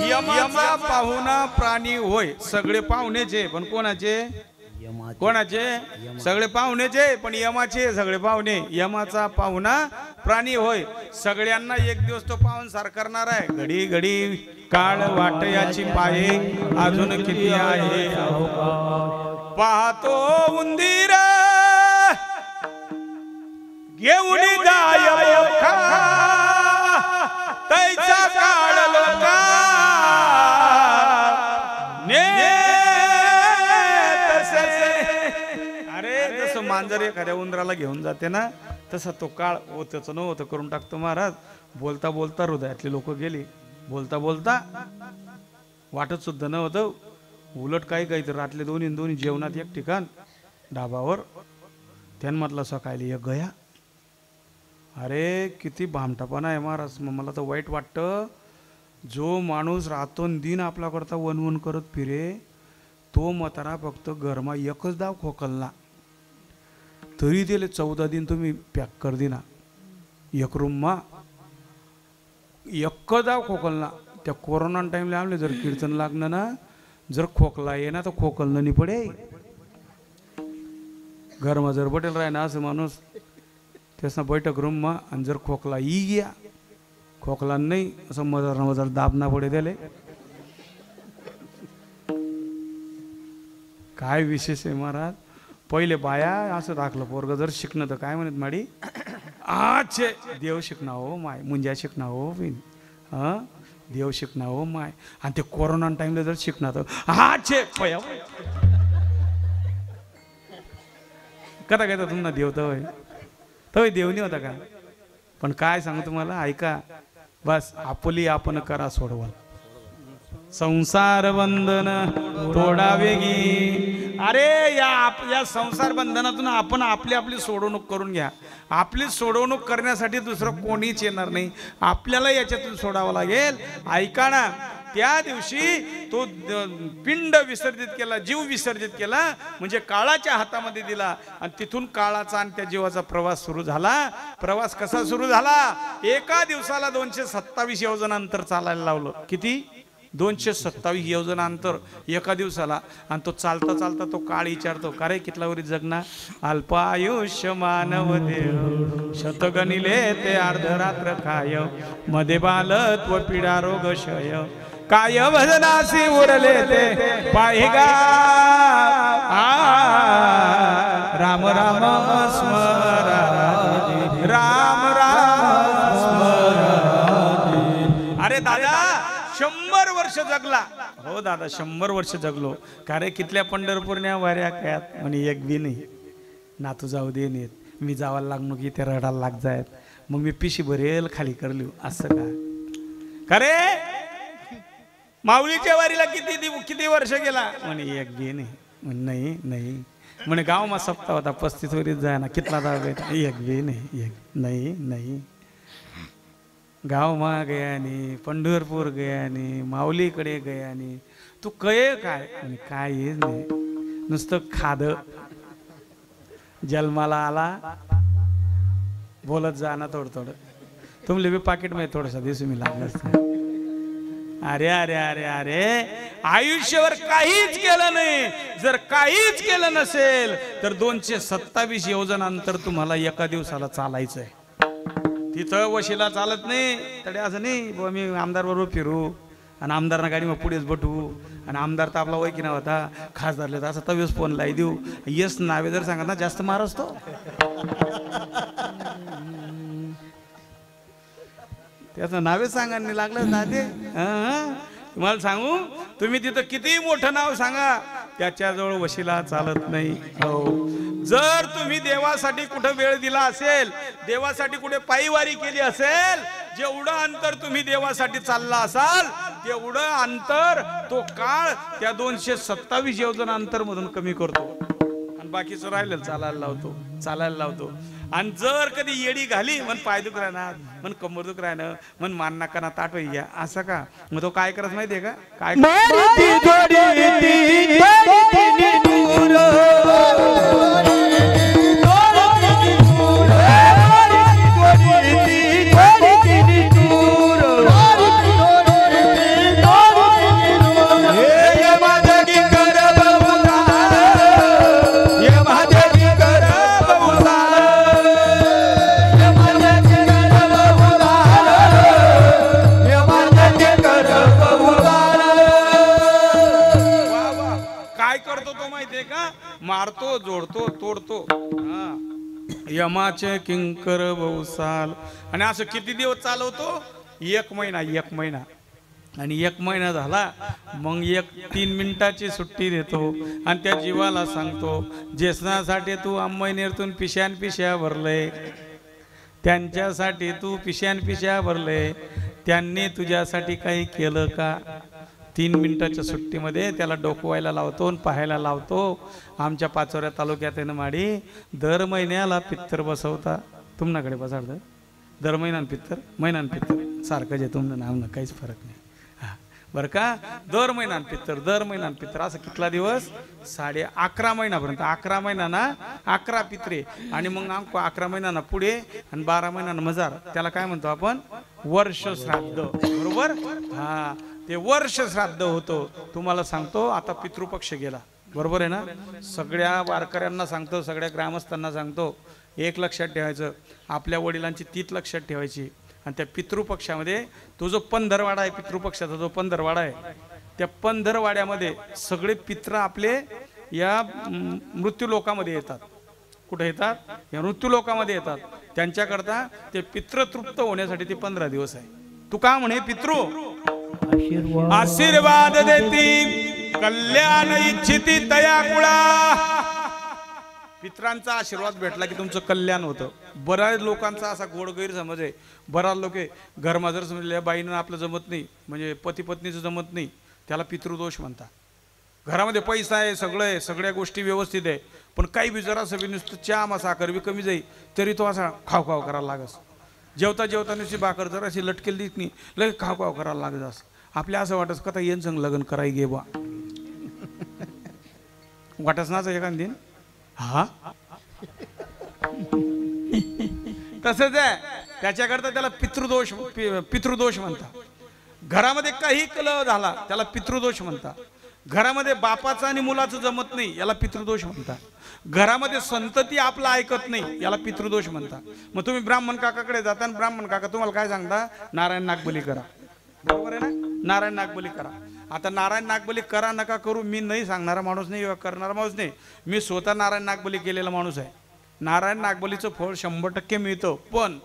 यमाचा पाहुणा सगळे पाहुणेचे पण कोणाचे कोणाचे सगळे पाहुणेचे पण यमाचे सगळे पाहुणे यमाचा पाहुणा प्राणी होय सगळ्यांना एक दिवस तो पाहुणसार करणार आहे घडी घडी काळ वाट याची पाहे अजून किती आहे पाहतो उंदीर घेऊन जाय तैचा काळ लोका मांजर एखाद्या उंदराला घेऊन जाते ना तसा तो काळ त्याचं नव्हतं करून टाकतो महाराज बोलता बोलता हृदयातले लोक गेली बोलता बोलता वाटत सुद्धा नव्हतं उलट काही काही तर रातले दोन्ही जेवणात एक ठिकाण डाबावर त्यांमधला सकाळी एक गया अरे किती भामटापणा आहे महाराज मला तर वाईट वाटतं जो माणूस रातोन दिन आपला करता वनवन करत फिरे तो म्हातारा फक्त घरमा एकच दाव खोकलला तरी दिले 14 दिन तुम्ही पॅक कर दिना एक रूममा एक दाव खोकलना त्या कोरोना टाइमला आमले जर कीर्तन लागणं ना जर खोकला ये ना तर खोकलणं नाही पडे घरमा जर बटेल राह ना असं माणूस त्यासना बैठक रूममा आणि जर खोकला ई गया खोकला नाही असं मजर दाबना पडे दिले काय विशेष आहे महाराज पहिले बाया असं दाखलं पोरग जर शिकणं तर काय म्हणत माडी आचे देव शिकणं हो माय मुंजा शिकणं हो बिन हा देव शिकणं हो माय आणि ते कोरोना टाइमला जर शिकणं तर आचे पया कथा काय तुम्हाला देव तवय देव नाही होता का पण काय सांगू तुम्हाला ऐका बस आपली आपण करा सोडवा संसार बंधन तोडावे गी अरे या संसार बंधनातून आपण आपली सोडवणूक करून घ्या आपली सोडवणूक करण्यासाठी दुसरं कोणीच येणार नाही आपल्याला याच्यातून सोडावं लागेल ऐका ना त्या दिवशी तो पिंड विसर्जित केला जीव विसर्जित केला म्हणजे काळाच्या हातामध्ये दिला आणि तिथून काळाचा आणि त्या जीवाचा प्रवास सुरू झाला प्रवास कसा सुरू झाला एका दिवसाला 227 योजना अंतर चालायला लावलं किती 227 योजना अंतर एका दिवसाला आणि तो चालता चालता तो काळ विचारतो का रे कितला वरी जगना अल्पायुष्य मानव देव शतगणिले ते अर्धरात्र काय मध्ये बालत्व पीडा रोग शय काय भजनासी उरले ते पाहिगा राम राम स्मरा राम राम स्मरा अरे दादा 100 वर्ष जगला हो दादा 100 वर्ष जगलो का रे कितल्या पंढरपूरच्या वाऱ्या कायात म्हणे एक बी नाही नातू जाऊ दे नेत मी जावायला लागलो की ते रडायला लाग जायत मग मी पिशी भरेल खाली करली असं का रे माऊलीच्या वारीला किती वर्ष गेला म्हणे एक बी नाही नाही म्हणे गाव मा सप्ताह होता 35 वरीत जाय ना कितला जाव एक बी नाही नाही गाव मा गया नी पंढरपूर गया नी माऊलीकडे गया नी तू कये काय म्हणे काय हेच नाही नुसतं खाद जन्माला आला बोलत जा ना थोडं तुमले बी पाकिट मध्ये थोडासा दिवस मी लागला अरे अरे अरे अरे आयुष्यावर काहीच केलं नाही जर काहीच केलं नसेल तर 227 योजना अंतर तुम्हाला एका दिवसाला चालायचंय तिथं वशिला चालत नाही तडे असं नाही बुवा मी आमदार बरोबर फिरू आणि आमदारना गाडी मग पुढेच बटवू आणि आमदार तर आपला वय की ना होता खासदारले तर असं तवेच फोन लाई देऊ यस नावे जर सांगा ना जास्त मार असतो त्याचं नावे सांगा नाही लागलं ना ते तुम्हाला सांगू तुम्ही तिथं किती मोठं नाव सांगा त्याच्याजवळ वशिला चालत नाही हो जर तुम्ही देवासाठी कुठे वेळ दिला असेल देवासाठी कुठे पायीवारी केली असेल जेवढं अंतर तुम्ही देवासाठी चालला असाल तेवढं अंतर तो काळ त्या 227 योजना अंतर मधून कमी करतो आणि बाकीचं राहिलं चालायला लावतो आणि जर कधी येडी घाली मन पाय दुख राहणार मन कंबर दुख राहणं मन मान नाकाना ताट होई घ्या असं का मग तो काय करत माहितीये का काय मारतो जोडतो तोडतो यमाचे किंकर बहुसाल आणि असं किती दिवस चालवतो 1 महिना आणि 1 महिना झाला मग 3 मिनिटाची सुट्टी देतो आणि त्या जीवाला सांगतो जेसनासाठी तू अंमनेरतून पिश्या भरले त्यांच्यासाठी तू पिश्या भरले त्यांनी तुझ्यासाठी काही केलं का 3 मिनिटाच्या सुट्टीमध्ये त्याला डोकवायला लावतो आणि पाहायला लावतो आमच्या पाचोऱ्या तालुक्यात आहे ना माडी दर महिन्याला पित्तर बसवता तुमनाकडे बसाडतं दर महिन्यान पित्तर सारखंच आहे तुमचं नाव ना काहीच फरक नाही बरं का. दर महिन्यान पित्र, दर महिन्यान पित्र, असं कितला दिवस? 11.5 महिन्यापर्यंत. 11 महिन्याना 11 पित्रे आणि मग 11 महिन्याना पुढे आणि 12 महिन्याना मजार, त्याला काय म्हणतो आपण? वर्ष श्राद्ध. बरोबर. हा, ते वर्ष श्राद्ध होतो. तुम्हाला सांगतो आता पितृपक्ष गेला, बरोबर आहे ना. सगळ्या वारकऱ्यांना सांगतो, सगळ्या ग्रामस्थांना सांगतो, एक लक्षात ठेवायचं, आपल्या वडिलांची तीच लक्षात ठेवायची. आणि त्या पितृपक्षामध्ये तो जो पंधरवाडा आहे, पितृपक्षाचा जो पंधरवाडा आहे, त्या पंधरवाड्यामध्ये सगळे पित्र आपले या मृत्यू लोकामध्ये येतात. कुठे येतात? या मृत्यू लोकामध्ये येतात. त्यांच्याकरता ते पित्र तृप्त होण्यासाठी ते 15 दिवस आहे. तू का म्हणे? पितृ आशीर्वाद देती, कल्याण इच्छिती तया कुळा. पित्रांचा आशीर्वाद भेटला की तुमचं कल्याण होतं. बऱ्याच लोकांचा असा गोड गैरसमज आहे. बऱ्याच लोक घरमा जर समजले बाईनं आपलं जमत नाही, म्हणजे पती पत्नीचं जमत नाही, त्याला पितृदोष म्हणतात. घरामध्ये पैसा आहे, सगळं आहे, सगळ्या गोष्टी व्यवस्थित आहे, पण काही बी जरा सगळी नुसतं चहा मा साखर बी कमी जाईल तरी तो असा खाव खाव करायला लागस. जेवता जेवता नुसती भाकर जर अशी लटकेल दिसत नाही, लगेच खाव खाव करायला लागत असं. आपल्या असं वाटस कथा येन संग लग्न कराय गे बा वाटस नाच एखाद दिन. हा तसंच आहे. त्याच्याकरता त्याला पितृदोष म्हणतात. घरामध्ये काही कलह झाला त्याला पितृदोष म्हणतात. घरामध्ये बापाचं आणि मुलाचं जमत नाही याला पितृदोष म्हणतात. घरामध्ये संतती आपला ऐकत नाही याला पितृदोष म्हणतात. मग तुम्ही ब्राह्मण काकाकडे जाता आणि ब्राह्मण काका तुम्हाला काय सांगता? नारायण नागबली करा. बरोबर आहे ना? नारायण नागबली करा. आता नारायण नागबली करा नका करू मी नाही सांगणारा माणूस नाही, करणारा माणूस नाही. मी स्वतः नारायण नागबली केलेला माणूस आहे. नारायण नागबलीचं फळ 100% मिळतं, पण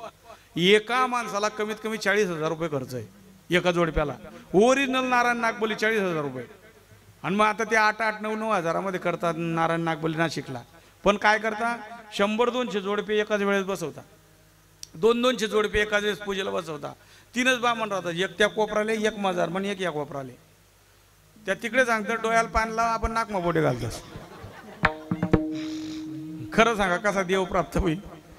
एका माणसाला कमीत कमी 40,000 रुपये खर्च आहे. एका जोडप्याला ओरिजिनल नारायण नागबली 40,000 रुपये. आणि मग आता ते 8-8, 9-9 हजारामध्ये करतात नारायण नागबली नाशिकला. पण काय करता? 100-200 जोडपे एकाच वेळेस बसवता, 200 जोडपे एकाच वेळेस पूजेला बसवता. 3च ब्राह्मण राहतात, एक त्या कोपराले, एक मजार म्हण, एक या कोपराले. त्या तिकडे सांगतात डोळ्याला पान लावा, आपण नाकमा बोटे घालतोस. खरं सांगा कसा देव प्राप्त होईल?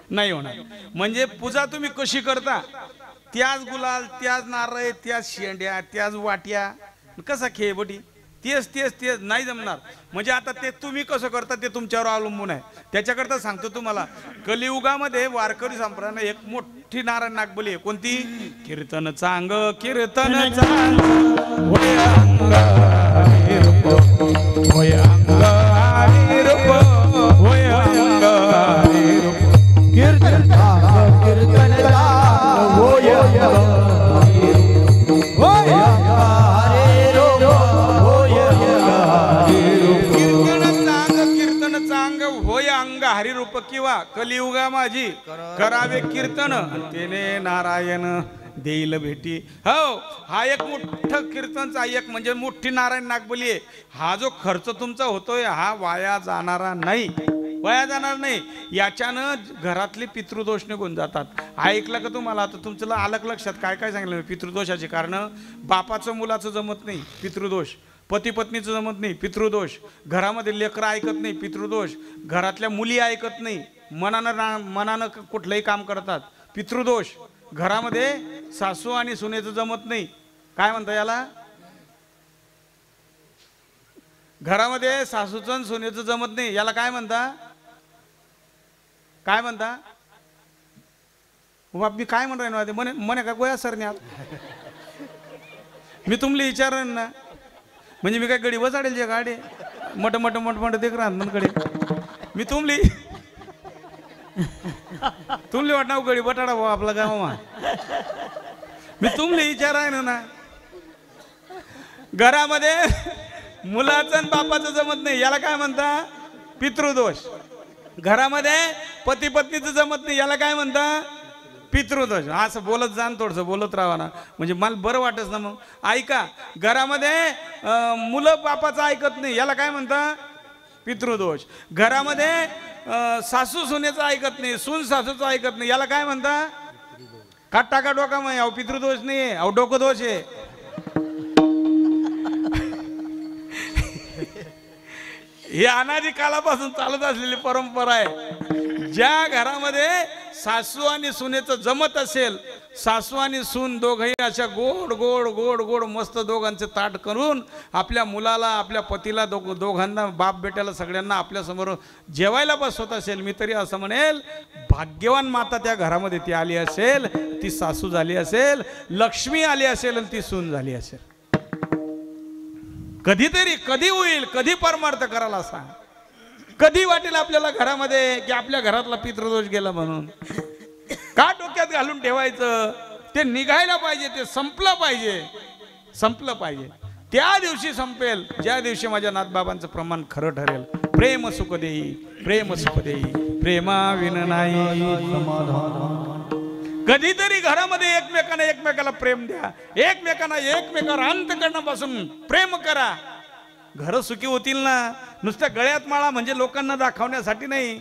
नाही होणार. म्हणजे पूजा तुम्ही कशी करता? त्याच गुलाल, त्याच नारळ, त्याच शेंड्या, त्याच वाट्या, कसा खेळ बटी, तेच तेच तेच नाही जमणार. म्हणजे आता ते तुम्ही कसं करता ते तुमच्यावर अवलंबून आहे. त्याच्याकरता सांगतो तुम्हाला, कलियुगामध्ये वारकरी संप्रदायाने एक मोठी नारायण नागबली आहे. कोणती? कीर्तन चांग, कीर्तन चांग, होय अंग हरी रूप, होय अंग हरी रूप, होय अंग हरी रूप. कीर्तन चांग, कीर्तन चांग, होय अंग हरी रूप, होय अंग हरी रूप, होय अंग हरी रूप. कीर्तन चांग, कीर्तन चांग, होय अंग हरी रूप. किंवा कलियुगा माझी करावे कीर्तन, तेने नारायण देईल भेटी. हो, हा एक मोठं कीर्तनचा एक म्हणजे मोठी नारायण नागबली आहे. हा जो खर्च तुमचा होतोय हा वाया जाणारा नाही, वाया जाणार नाही. याच्यानं घरातले पितृदोष निघून जातात. ऐकलं का तुम्हाला? आता तुमचं आलं लक्षात काय काय सांगितलं पितृदोषाची कारण? बापाचं मुलाचं जमत नाही, पितृदोष. पती पत्नीचं जमत नाही, पितृदोष. घरामध्ये लेकरं ऐकत नाही, पितृदोष. घरातल्या मुली ऐकत नाही, मनानं कुठलंही काम करतात, पितृदोष. घरामध्ये सासू आणि सुनेचं जमत नाही, काय म्हणता याला? घरामध्ये सासूचं आणि सुनेचं जमत नाही याला काय म्हणता? काय म्हणता? मी काय म्हणतो म्हणे म्हणे का गोया सरण्यात मी तुमले विचारेन ना, म्हणजे मी काय गडी बसाडेल जे गाडी मट मट मट मट देख राहकडे मी तुमली तुमली वाटणार गडी बटाडा भाऊ आपला गावा मी तुमले विचाराय ना. घरामध्ये मुलाचं आणि बापाचं जमत नाही याला काय म्हणता? पितृदोष. घरामध्ये पती पत्नीचं जमत नाही याला काय म्हणता? पितृदोष. असं बोलत जा, थोडंसं बोलत राहा ना, म्हणजे मला बरं वाटच ना. मग ऐका, घरामध्ये मुलं बापाचं ऐकत नाही याला काय म्हणता? पितृदोष. घरामध्ये सासू सुनेचं ऐकत नाही, सून सासूचं ऐकत नाही याला काय म्हणता? काट टाका डोका मग, अहो पितृदोष नाही आहे, अहो डोकं दोष आहे. ही अनादी कालापासून चालत असलेली परंपरा आहे. ज्या घरामध्ये सासू आणि सुनेचं जमत असेल, सासू आणि सून दोघंही अशा गोड गोड गोड गोड मस्त दोघांचे ताट करून आपल्या मुलाला आपल्या पतीला दोघांना बाप बेट्याला सगळ्यांना आपल्यासमोर जेवायला बसवत असेल, मी तरी असं म्हणेल भाग्यवान माता त्या घरामध्ये ती आली असेल, ती सासू झाली असेल, लक्ष्मी आली असेल आणि ती सून झाली असेल. कधीतरी कधी होईल, कधी परमार्थ करायला सांग, कधी वाटेल आपल्याला घरामध्ये की आपल्या घरातला पितृदोष गेला म्हणून. का डोक्यात घालून ठेवायचं? ते निघायला पाहिजे, ते संपलं पाहिजे, संपलं पाहिजे. त्या दिवशी संपेल ज्या दिवशी माझ्या नाथबाबांचं प्रमाण खरं ठरेल. प्रेम सुख देई, प्रेम सुख देई, प्रेमा विन नाही समाधान. कधीतरी घरामध्ये एकमेकाला प्रेम द्या, एकमेकावर अंतःकरणापासून प्रेम करा. घर सुखी होतील ना. नुसत्या गळ्यात माळा म्हणजे लोकांना दाखवण्यासाठी नाही,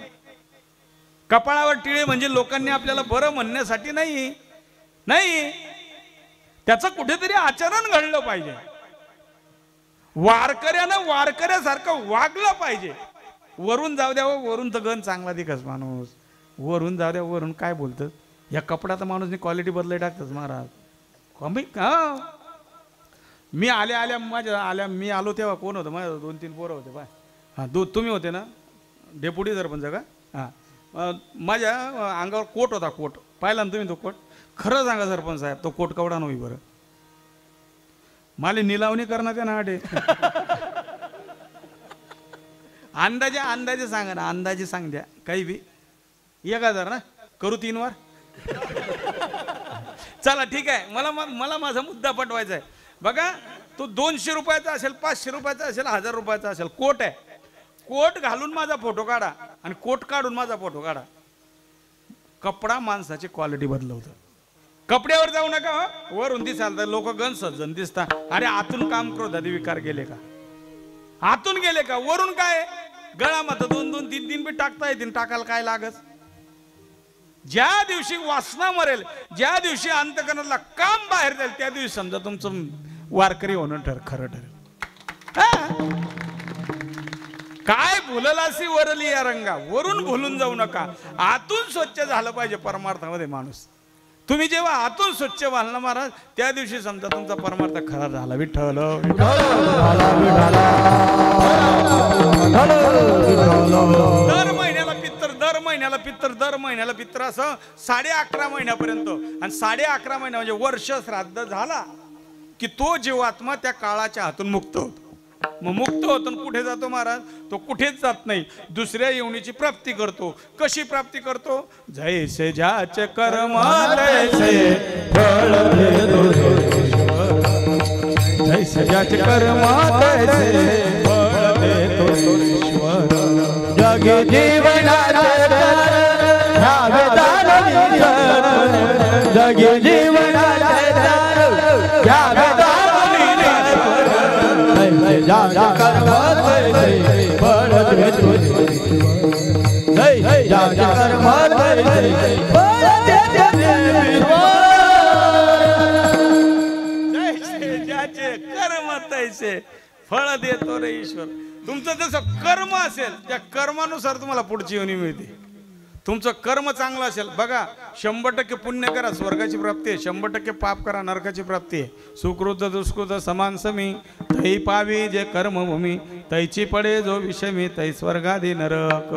कपाळावर टिळे म्हणजे लोकांनी आपल्याला बरं म्हणण्यासाठी नाही. नाही, त्याचं कुठेतरी आचरण घडलं पाहिजे. वारकऱ्यानं वारकऱ्यासारखं वागलं पाहिजे. वरून जाऊ द्या, वरून तर गण चांगला दिखस माणूस, वरून जाऊ द्या, वरून काय बोलतं या कपड्याचा माणूसनी क्वालिटी बदलाय टाकतच महाराज. कमी का मी मी आलो तेव्हा कोण होतं माझ्या 2-3 पोरं होते बाय. हां तुम्ही होते ना डेप्युटी सरपंच का? हां माझ्या अंगावर कोट होता. कोट पाहिला ना तुम्ही तो कोट? खरं सांगा सरपंच साहेब, तो कोट कवडा नव्हे बरं. मला निलावणी करण्यात ना आडे. अंदाजे सांगा ना, अंदाजे सांग द्या काही बी. 1000 ना करू 3 वार. चला ठीक आहे, मला माझा मुद्दा पटवायचा आहे. बघा तो 200 रुपयाचा असेल, 500 रुपयाचा असेल, 1000 रुपयाचा असेल, कोट आहे. कोट घालून माझा फोटो काढा आणि कोट काढून माझा फोटो काढा. कपडा माणसाची क्वालिटी बदलवतं. कपड्यावर जाऊ नका, वरून दिसाल तर लोक गण सज्जन दिसता. अरे आतून काम क्रोधादी विकार गेले का? आतून गेले का? वरून काय गळा मात 2-2, 3-3 बी टाकता येतील. टाकायला काय लागत? ज्या दिवशी वासना मरेल, ज्या दिवशी अंतःकरणाला काम बाहेर जाईल, त्या दिवशी समजा तुमचं वारकरी होणं खरं ठरेल. काय भुललासी वरली या रंगा, वरून भुलून जाऊ नका. आतून स्वच्छ झालं पाहिजे परमार्थामध्ये माणूस. तुम्ही जेव्हा आतून स्वच्छ व्हाल ना महाराज, त्या दिवशी समजा तुमचा परमार्थ खरा झाला. विठ्ठल दर महिन्याला पित्र असं 11.5 महिन्यापर्यंत. आणि 11.5 महिना म्हणजे वर्ष श्राद्ध झाला की तो जीवात्मा त्या काळाच्या हातून मुक्त होतो. मग मुक्त होतो कुठे जातो महाराज? तो कुठेच जात नाही, दुसऱ्या येवणीची प्राप्ती करतो. कशी प्राप्ती करतो? जैसे ज्याचे कर्म तैसे फळ देतो ईश्वर. जैसे ज्याचे कर्म तैसे फळ देतो ईश्वर. जगी जीवनाचे ध्यावे दानवी कर. जगी जीवनाचे ध्यावे दानवी कर. ज्या कर्म तैसे फळ देतो ईश्वर. ज्या कर्म तैसे फळ देतो ईश्वर. ज्याचे कर्म तैसे फळ देतो रे ईश्वर. तुमचं जसं कर्म असेल त्या कर्मानुसार तुम्हाला पुढची योनी मिळते. तुमचं कर्म चांगलं असेल, बघा 100% पुण्य करा स्वर्गाची प्राप्ती आहे, 100% पाप करा नरकाची प्राप्ती आहे. सुकृत दुष्कृत समान समी तै पावी जे कर्मभूमी. तैची पडे जो विषमी तै स्वर्गादी नरक.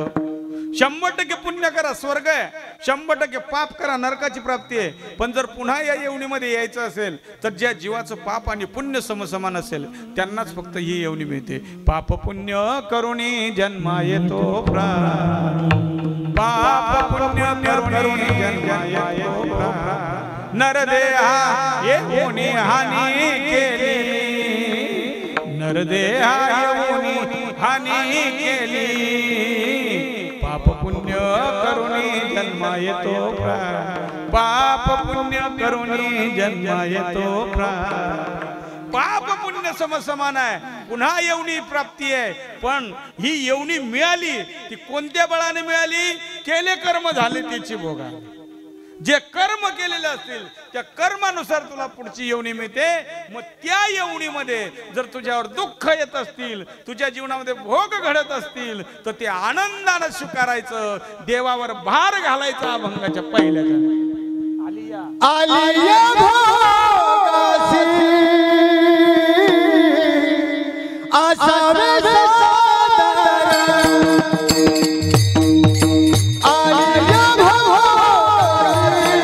100% पुण्य करा स्वर्ग आहे, 100% पाप करा नरकाची प्राप्ती आहे. पण जर पुन्हा या येवणीमध्ये यायचं असेल तर ज्या जीवाचं पाप आणि पुण्य समसमान असेल त्यांनाच फक्त ही येवणी मिळते. पाप पुण्य करुणी जन्मा येतो प्राणी. पाप पुण्य करुणी जन्मा येतो प्राणी. नरदेहा येवणी हानी केली. नरदेहा येवणी हानी केली. पाप पुण्य करुणी जन्मा येतो प्राण. पाप पुण्य करुणी जन्मा येतो प्राण. पाप पुण्य समसमान आहे, पुन्हा येवणी प्राप्ती आहे. पण ही येवणी मिळाली ती कोणत्या बळाने मिळाली? केले कर्म झाले त्याची भोगा. जे कर्म केलेले असतील त्या कर्मानुसार तुला पुढची येवणी मिळते. मग त्या येवणीमध्ये जर तुझ्यावर दुःख येत असतील, तुझ्या जीवनामध्ये भोग घडत असतील तर ते आनंदाने स्वीकारायचं. देवावर भार घालायचा अभंगाच्या पहिल्या. आलिया आलिया भोगासी आसावे सादर आलिया भोगासी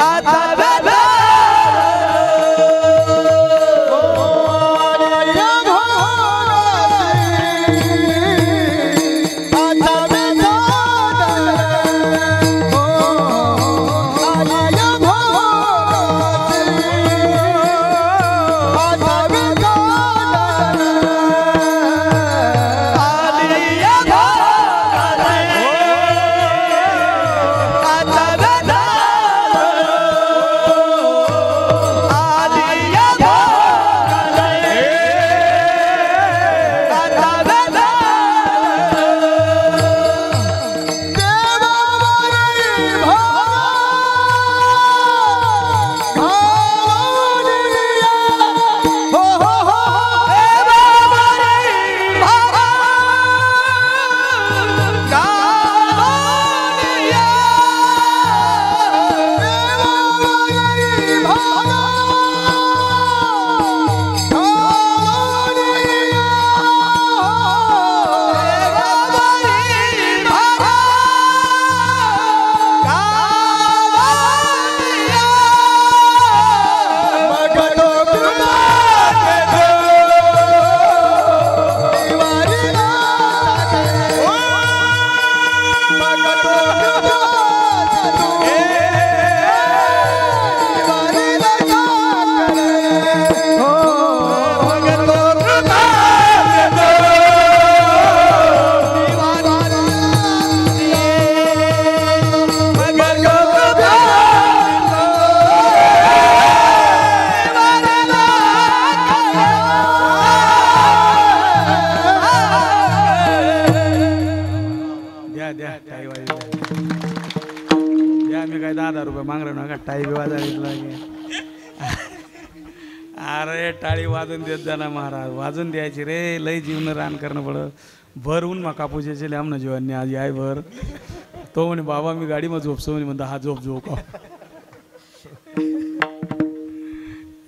आसावे अरे टाळी वाजून देत जाना महाराज, वाजून द्यायची रे, लय जीवन रान करणं पडत. भरवून मका पूजेचे आमना जीवांनी आज याय भर. तो म्हणे बाबा मी गाडी मग झोपसो म्हणे, म्हणता हा झोप झोप.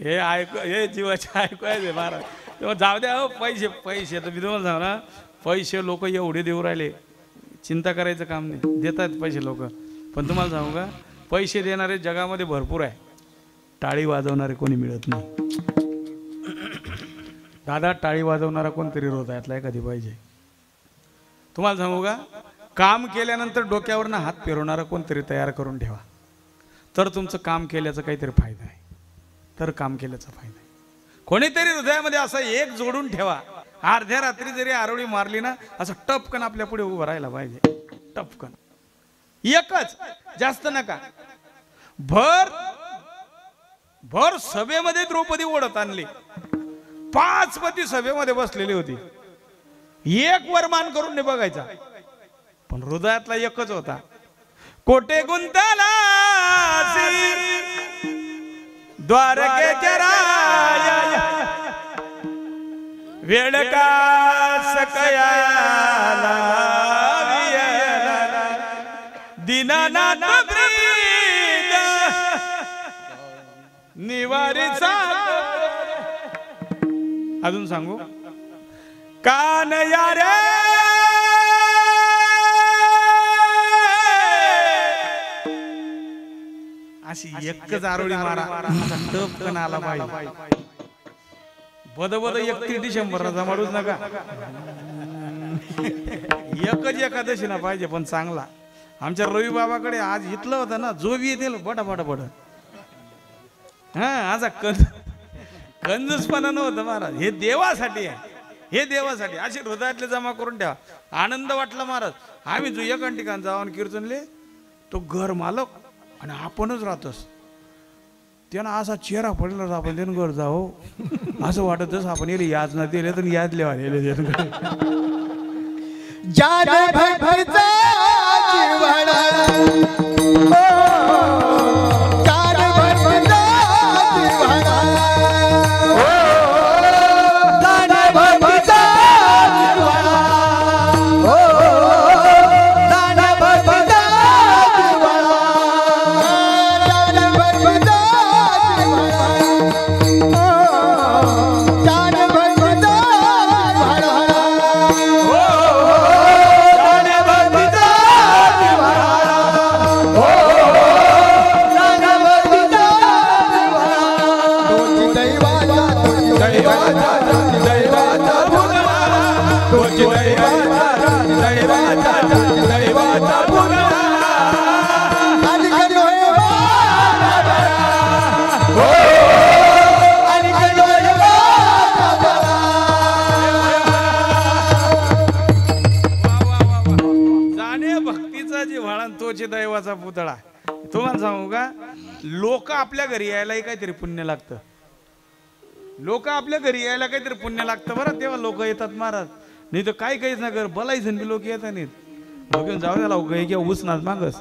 हे ऐक, हे जीवाचे ऐकवायचे महाराज. तेव्हा जाऊ द्या हो, पैसे पैसे तर मी तुम्हाला सांग ना, पैसे लोक एवढे देऊ राहिले, चिंता करायचं काम नाही, देतात पैसे लोक. पण तुम्हाला सांगू का, पैसे देणारे जगामध्ये भरपूर आहे, टाळी वाजवणारे कोणी मिळत नाही. दादा टाळी वाजवणारा कोणतरी हृदयातला एखादी पाहिजे. तुम्हाला सांगू का, काम केल्यानंतर डोक्यावरनं हात फिरवणारा कोणतरी तयार करून ठेवा, तर तुमचं काम केल्याचं काहीतरी फायदा आहे, तर काम केल्याचा फायदा आहे. कोणीतरी हृदयामध्ये असं एक जोडून ठेवा, अर्ध्या रात्री जरी आरोळी मारली ना, असं टपकन आपल्या पुढे उभं राहायला पाहिजे. टपकन एकच, जास्त नका. भर सभेमध्ये द्रौपदी ओढत आणली, 5 पती सभेमध्ये बसलेली होती, एक वरमान करून नाही बघायचा, पण हृदयातला एकच होता. कोटे गुंतला द्वारकेच्या राया, वेळ का सकयाला दीनानाथ ब्रीद निवारीचा. अजून सांगू, कान यारे अशी एकच आरोळी मारा, टपकन आला पाहिजे. बद 31 डिसेंबरला जमाडूच नका, एकच एकादशी ना पाहिजे, पण चांगला. आमच्या रवी बाबाकडे आज इथलं होतं ना, जो बी येतील बटा बटा बट. हा, आज कंजूसपणा नव्हतं महाराज, हे देवासाठी आहे, हे देवासाठी. असे हृदयातले जमा करून ठेवा. आनंद वाटला महाराज, आम्ही जो एका ठिकाणी जाऊन कीर्तनले, तो घर मालक आणि आपणच राहतोस, त्यांना असा चेहरा पडला, आपण त्यानं घर जाऊ असं वाटतच, आपण येले याच ना दिले तर याद लेवा जान भक्तीचा जिव्हाळा जान भक्तीचा जिव्हाळा जान भक्तीचा जिव्हाळा जान भक्तीचा जिव्हाळा जान भक्तीचा जिव्हाळा जान भक्तीचा दैवाचा पुतळा. तुम्हाला सांगू का, लोक आपल्या घरी यायलाही काहीतरी पुण्य लागतं. लोक आपल्या घरी यायला काहीतरी पुण्य लागतं बरं, तेव्हा लोक येतात महाराज. नाही तर काय काहीच ना कर बलायचं बी लोक येतात नाहीत. लोक जाऊ द्या लोक घ्या उसनात मागस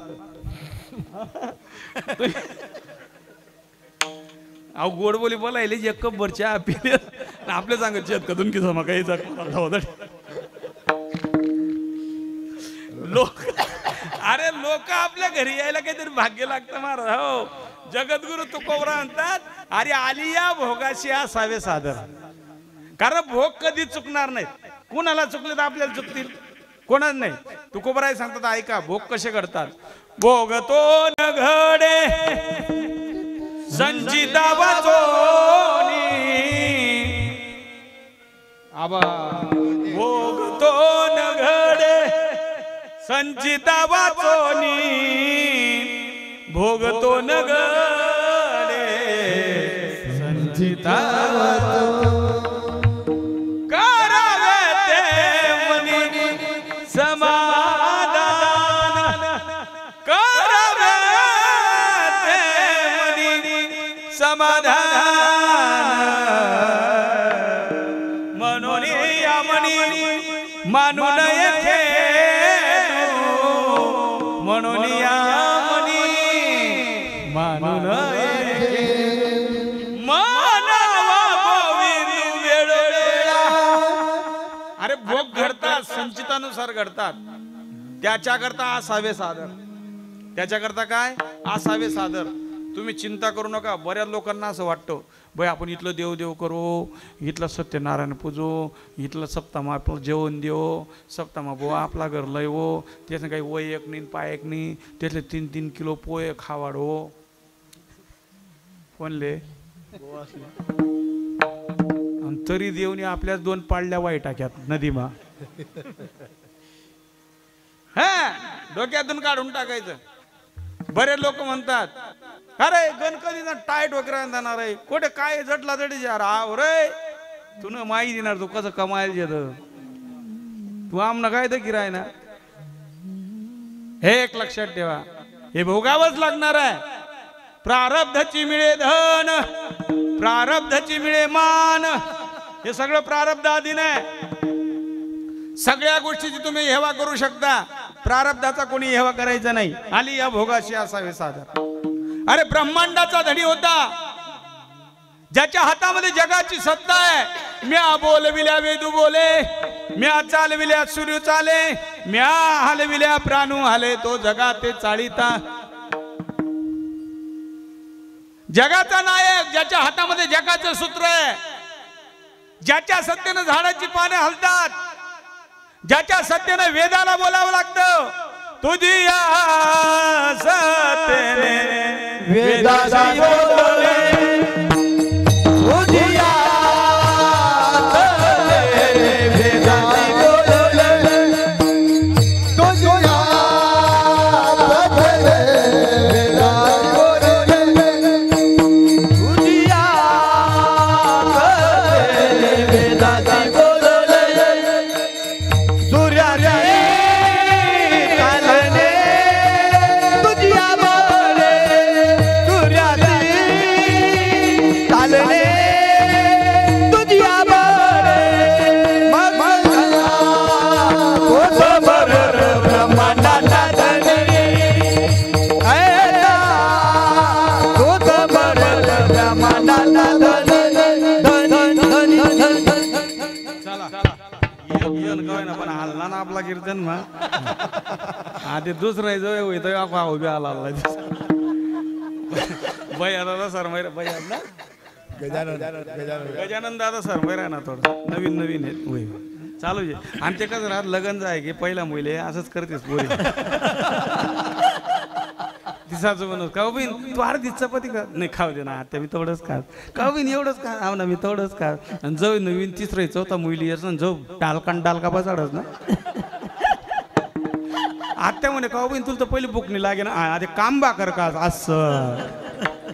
अहो गोड बोली बोलायले एक कप भर चहा पिले आपल्या सांगत शेत कधून की जमा काही लोक. अरे लोक आपल्या घरी यायला काहीतरी भाग्य लागतं महाराज. हो जगद्गुरु तुकोबरा म्हणतात, अरे आलिया भोगाशी असावे सादर. कारण भोग कधी चुकणार नाहीत. कुणाला चुकले तर आपल्याला चुकतील, कोणाच नाही. तुकोबराय सांगतात ऐका भोग कसे घडतात. भोग तो न घडे संचिता वाचोनी आबा. भोग तो न घडे संचिता वाचोनी भोग तो न घडे संचिता करावे ते मनी समाधान. करावे ते मनी समाधान. म्हणून या मनी मानून येथे म्हणून या मनी मानून मानवा गोविंद वेळोवेळा. अरे भोग घडतात संचितानुसार घडतात. त्याच्याकरता असावे सादर. त्याच्याकरता काय असावे सादर. तुम्ही चिंता करू नका. बऱ्याच लोकांना असं वाटतं भाई आपण इथलं देव देव करू, इथलं सत्यनारायण पूजो, इथलं सप्तामा आपण जेवण देऊ, सप्तामा बुवा आपला घर लय हो, त्याचं काही वय एक नाही पाय एक नाही, त्यातले 3-3 किलो पोहे खावाडो. कोणले तरी देवने आपल्या 2 पाळल्या वाईट टाक्यात नदीमा. हा डोक्यातून काढून टाकायचं. बरेच लोक म्हणतात अरे गणपतीचा टाईट वगैरे जाणार आहे कुठे काय झटला जडी यार आव रे तू न माहिती देणार तू कसं कमायला येत तू आमना काय तर किराय ना. हे एक लक्षात ठेवा, हे भोगावंच लागणार आहे. प्रारब्धाची मिळे धन, प्रारब्धाची मिळे मान, हे सगळं प्रारब्धाधीन आहे. सगळ्या गोष्टीची तुम्ही हेवा करू शकता, प्रारब्धाचा कोणी हेवा करायचा नाही. आली या भोगाशी असावे सादर. अरे ब्रह्मांडाचा धडी होता ज्याच्या हातामध्ये जगाची सत्ता आहे. म्या बोलविल्या वेदू बोले, म्या चालविल्या सूर्य चाले, म्या हलविल्या प्राणू हाले, तो जगाते चाळीता. जगाचा नायक ज्याच्या हातामध्ये जगाचं सूत्र आहे, ज्याच्या सत्तेने झाडाची पाने हलतात, ज्याच्या सत्तेने वेदाला बोलावं लागतं. तुझी या सत्तेने वेदाची बोलले, तुझी या सत्तेने वेदाची बोलले, तुझी या सत्तेने वेदाची बोलले, तुझी या सत्तेने वेदाची बोलले. सूर्याची चालणे तुझी बोले, सूर्याची कीर्तन मा आधी दुसरं जो येतो उभे आला भैया दादा सरमैरा भैया ना गजानन दादा सरमैरा ना थोडं नवीन नवीन आहेत होय चालू आहे आमच्या कसं राहत लगन जाय की पहिला मुले असंच करतेस पोरी दिसाचं म्हणून का बिन तू अर्धी चपाती का नाही खाऊ दे ना आता मी तेवढंच खा का बिन एवढंच खा हा ना मी तेवढंच खा आणि जो नवीन तिसरं चौथा मुली असं जो डालका बसाडच ना आत्या म्हणे का बिन तुला तर पहिली बुक नाही लागे ना आधी काम बा कर का असं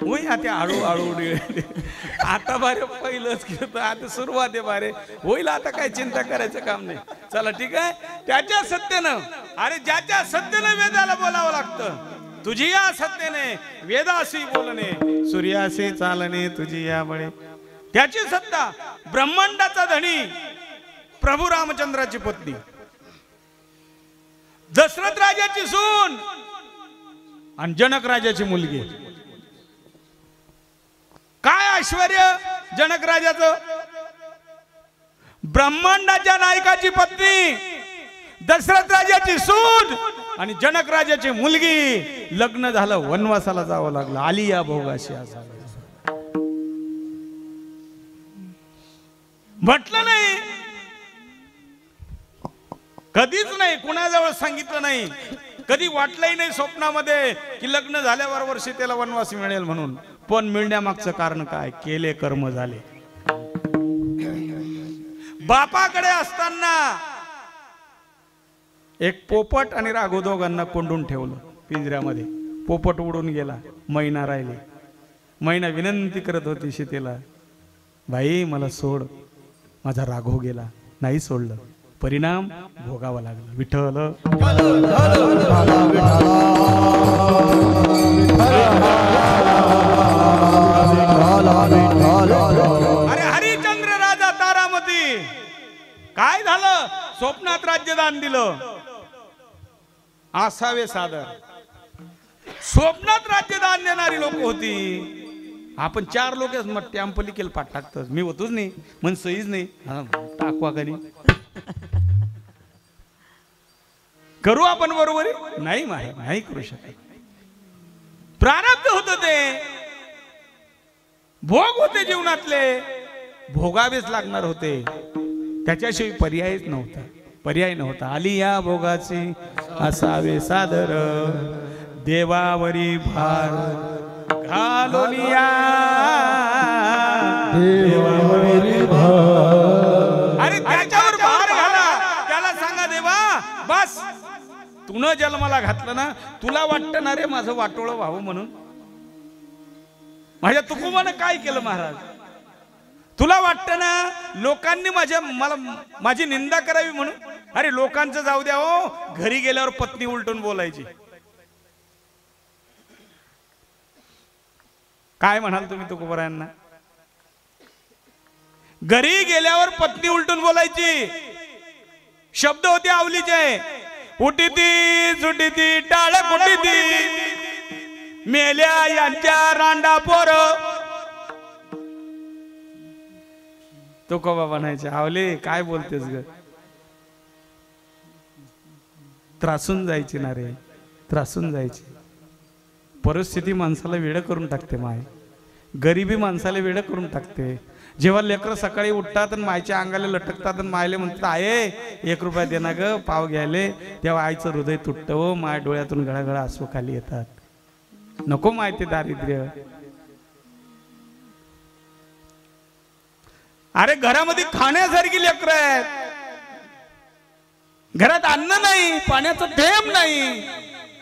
होई आता हळू आता बारे पहिलंच घेतो आता सुरुवात आहे बारे होईल आता काय चिंता करायचं काम नाही चला ठीक आहे त्याच्या सत्तेनं अरे ज्याच्या सत्तेनं वेदाला बोलावं लागतं तुझी या सत्तेने वेदाशी बोलणे सूर्याशी चालणे तुझी या बळे त्याची सत्ता ब्रह्मांडाचा धनी प्रभू रामचंद्राची पत्नी दशरथ राजाची सून आणि जनक राजाची मुलगी काय ऐश्वर्य जनक राजाचं ब्रह्मांडाच्या नायकाची पत्नी दशरथ राजाची सून आणि जनक राजाची मुलगी लग्न झालं वनवासाला जावं लागलं आली या भोगाशी असा म्हटलं नाही कधीच नाही कुणाजवळ सांगितलं नाही कधी वाटलंही नाही स्वप्नामध्ये की लग्न झाल्यावर वर्षी त्याला वनवास मिळेल म्हणून पण मिळण्यामागचं कारण काय केले कर्म झाले बापाकडे असताना एक पोपट आणि राघव दोघांना कोंडून ठेवलं पिंजऱ्यामध्ये पोपट उडून गेला मैना राहिले मैना विनंती करत होती सीतेला बाई मला सोड माझा राघव गेला नाही सोडलं परिणाम भोगावा लागला विठ्ठल अरे हरिचंद्र राजा तारामती काय झालं स्वप्नात राज्यदान दिलं असावे सादर स्वप्नात राज्यदान देणारी लोक होती आपण 4 लोक टॅम्पलिकेल पाठ टाकतो मी होतोच नाही मन सहीच नाही टाकवा कधी करू आपण बरोबर नाही नाही करू शकत प्रारब्ध होत ते भोग होते जीवनातले भोगावेच लागणार होते त्याच्याशिवाय पर्याय नव्हता आली या भोगाची असावे सादर देवावरी भार घालोलिया देवावरी भार अरे त्याच्यावर भार घाला त्याला सांगा देवा बस तुनं जन्माला घातलं ना तुला वाटतं ना रे माझं वाटोळं व्हावं म्हणून माझ्या तुकुमानं काय केलं महाराज तुला वाटतं ना लोकांनी माझी निंदा करावी म्हणून अरे लोकांचं जाऊ द्या हो घरी गेल्यावर पत्नी उलटून बोलायची काय म्हणाल तुम्ही तुकोबरायांना घरी गेल्यावर पत्नी उलटून बोलायची शब्द होते आवलीचे उठीती झुटीती टाळ कुटीती मेल्या यांच्या रांडा पोर तुकोबा म्हणायचे आवले काय बोलतेस ग त्रासून जायची ना रे त्रासून जायची परिस्थिती माणसाला वेड करून टाकते माय गरिबी माणसाला वेड करून टाकते जेव्हा लेकरं सकाळी उठतात आणि मायच्या अंगाला लटकतात आणि मायले म्हणतात आहे 1 रुपया दे ना ग पाव घ्यायले तेव्हा आईचं हृदय तुटतं व माय डोळ्यातून गळागळा आसू खाली येतात नको माहिती दारिद्र्य अरे घरामध्ये खाण्यासारखी लेकरं आहेत घरात अन्न नाही पाण्याचं थेंब नाही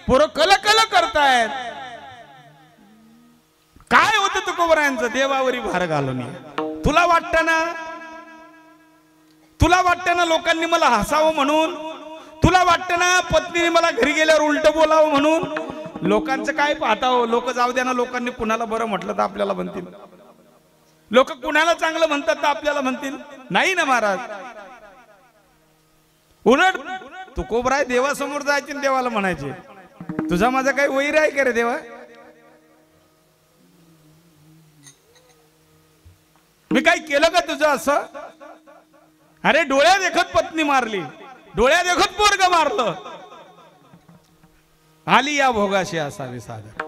पोरं कलकल करतायत काय होतं तुकोबरायांचं देवावरी भार घालून तुला वाटतं ना लोकांनी मला हसावं म्हणून तुला वाटतं ना पत्नीने मला घरी गेल्यावर उलट बोलावं म्हणून लोकांचं काय पाहताव लोक जाऊ द्या ना लोकांनी कुणाला बरं म्हटलं तर आपल्याला म्हणतील लोक कुणाला चांगलं म्हणतात तर आपल्याला म्हणतील नाही ना महाराज उलट तुकोबराय देवासमोर जायचे देवाला म्हणायचे तुझा माझा काही वैर आहे का रे देवा मी काय केलं का तुझं असं अरे डोळ्या देखत पत्नी मारली डोळ्या देखत पोरग मारलं. आली या भोगाशी असावी सादर,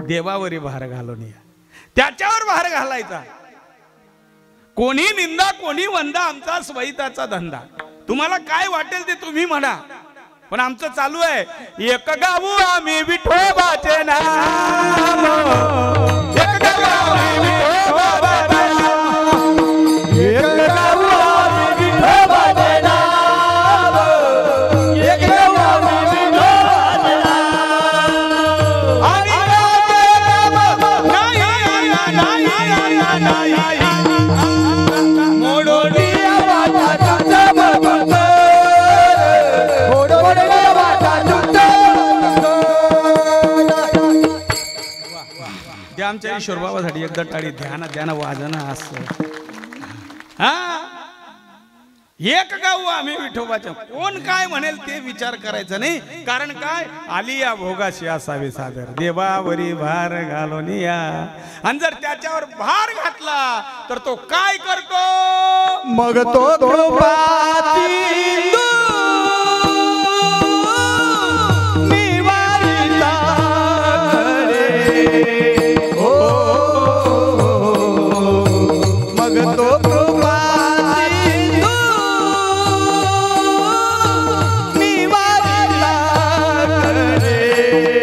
देवावरी भार घालून या. त्याच्यावर भार घालायचा. कोणी निंदा कोणी वंदा, आमचा स्वैताचा धंदा. तुम्हाला काय वाटेल ते तुम्ही म्हणा, पण आमचं चालू आहे. एक गाऊ आम्ही विठोबाचे नाम, एक गाऊ आम्ही विठोबाचे नाम, एक गाऊ आम्ही विठोबाचे नाम, एक गाऊ आम्ही विठोबाचे नाम. आणि मोडोलिया वाटाचा भक्त, मोडोलिया वाटाचा ते आमच्या ईश्वर बाबासाठी एकदा टाळी ध्यान ध्यान वाजन असं. हा, एक गाऊ आम्ही विठोबाच्या. कोण काय म्हणेल ते विचार करायचा नाही. कारण काय, आली या भोगाशी असावी सादर, देवावरी भार घालून या. आणि जर त्याच्यावर भार घातला तर तो काय करतो, मग तो कृपाती निवारिता करे. हो, मग तो कृपाती निवारिता करे. हो,